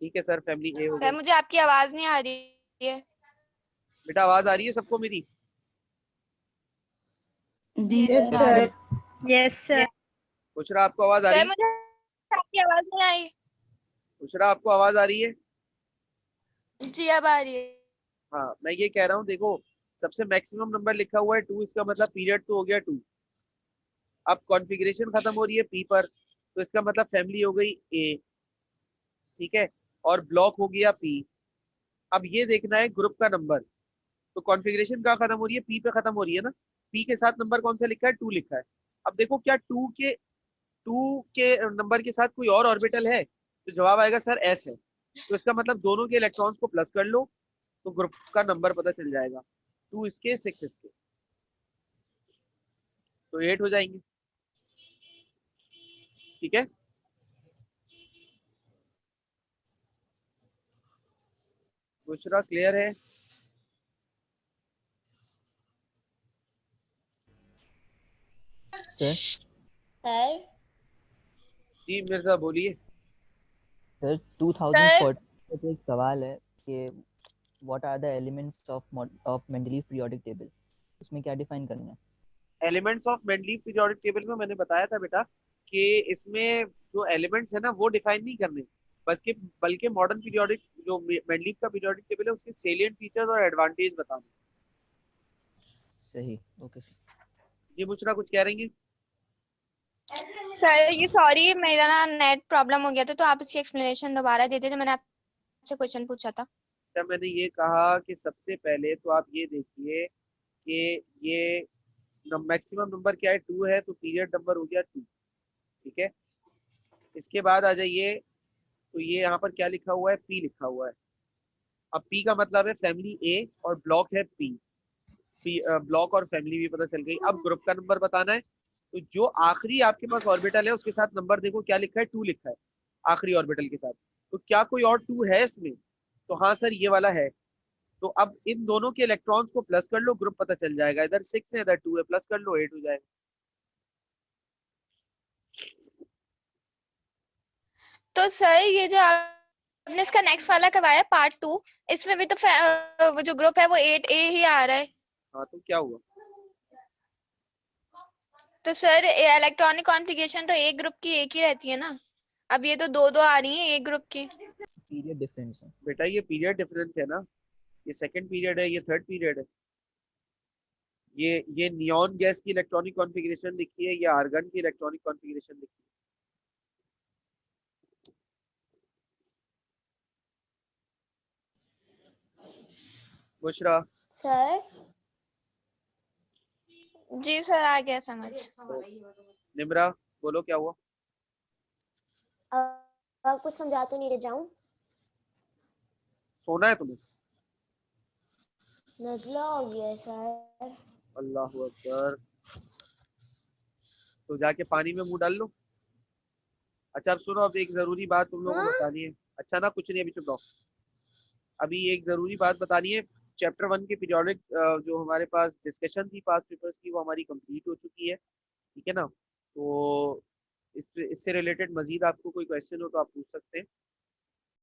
ठीक है सर, फैमिली ए हो सर गई। मुझे आपकी आवाज नहीं आ रही है। बेटा आवाज आ रही है सबको मेरी? जी यस सर आ रही सर। Yes sir. बुशरा आपको आवाज आ रही सर है? मुझे आपकी आवाज नहीं आई। बुशरा आपको आवाज आ रही है? जी अब आ रही है। हाँ मैं ये कह रहा हूँ, देखो सबसे मैक्सिमम नंबर लिखा हुआ है 2, इसका मतलब पीरियड तो हो गया 2। अब कॉन्फ़िगरेशन खत्म हो रही है पी पर, तो इसका मतलब फैमिली हो गई ए। ठीक है, और ब्लॉक हो गया पी। अब ये देखना है ग्रुप का नंबर। तो कॉन्फ़िगरेशन कहाँ खत्म हो रही है, पी पे खत्म हो रही है ना। पी के साथ नंबर कौन सा लिखा है, 2 लिखा है। अब देखो क्या 2 के नंबर के साथ कोई और ऑर्बिटल है, तो जवाब आएगा सर एस है। तो इसका मतलब दोनों के इलेक्ट्रॉन्स को प्लस कर लो, तो ग्रुप का नंबर पता चल जाएगा। 2 इसके 6 इसके, तो 8 हो जाएंगे। ठीक है, दूसरा क्लियर है? सर सर जी मिर्जा बोलिए। सर 2040 का एक सवाल है कि what are the elements of Mendeleev periodic table, उसमें क्या डिफाइन करना है? Elements of Mendeleev periodic table में मैंने बताया था बेटा कि इसमें जो एलिमेंट्स है ना वो डिफाइन नहीं करने, बल्कि बल्कि मॉडर्न पीरियोडिक जो मेंडलीव का पीरियोडिक टेबल है उसके सेलिएंट फीचर्स और एडवांटेज बताने। सही, ओके। जी बुशरा कुछ कह रही हैं? सर ये सॉरी मेरा ना नेट प्रॉब्लम हो गया था, तो आप इसकी एक्सप्लेनेशन दोबारा दे देते, मैंने आपसे क्वेश्चन पूछा था। क्या मैंने ये कहा कि सबसे पहले तो आप ये देखिए कि ये मैक्सिमम नंबर क्या है, 2 है, तो पीरियड नंबर हो गया 2, ठीक है। इसके बाद आ जाइए, तो ये यहाँ पर क्या लिखा हुआ है, पी लिखा हुआ है। अब पी का मतलब है फैमिली ए और ब्लॉक है पी, ब्लॉक और फैमिली भी पता चल गई। अब ग्रुप का नंबर बताना है, तो जो आखिरी आपके पास ऑर्बिटल है उसके साथ नंबर देखो क्या लिखा है, 2 लिखा है आखिरी ऑर्बिटल के साथ। तो क्या कोई और 2 है इसमें? तो हाँ सर ये वाला है। तो अब इन दोनों के इलेक्ट्रॉन्स को प्लस कर लो, ग्रुप पता चल जाएगा। इधर 6 है इधर 2 है, प्लस कर लो 8 हो जाएगा। तो सर ये जो आपने इसका नेक्स्ट वाला करवाया पार्ट 2, इसमें भी तो वो जो ग्रुप है वो 8A ही आ रहा है। हाँ तो क्या हुआ? तो सर इलेक्ट्रॉनिक कॉन्फ़िगरेशन तो एक ग्रुप की एक ही रहती है ना, अब ये तो दो दो आ रही है एक ग्रुप की। पीरियड डिफरेंस है बेटा, ये पीरियड डिफरेंस है ना, ये सेकंड पीरियड है, ये थर्ड पीरियड है। ये नियॉन गैस की इलेक्ट्रॉनिक कॉन्फ़िगरेशन लिखी है, ये आर्गन की इलेक्ट्रॉनिक कॉन्फ़िगरेशन लिखी है। बुशरा सर जी सर आ गया समझ। निम्रा बोलो क्या हुआ? अब कुछ समझा तो नहीं रह जाऊं? सोना है तुम्हें? नजला हो गया है सर। अल्लाह अकबर, तो जाके पानी में मुंह डाल लो। अच्छा अब सुनो, अब एक जरूरी बात तुम लोगों को बतानी है। अच्छा ना कुछ नहीं, अभी चुप रहो। अभी एक जरूरी बात बतानी है। चैप्टर 1 की पीरियोडिक जो हमारे पास डिस्कशन थी पास्ट पेपर्स की, वो हमारी कंप्लीट हो चुकी है, ठीक है ना। तो इससे रिलेटेड मजीद आपको कोई क्वेश्चन हो तो आप पूछ सकते हैं।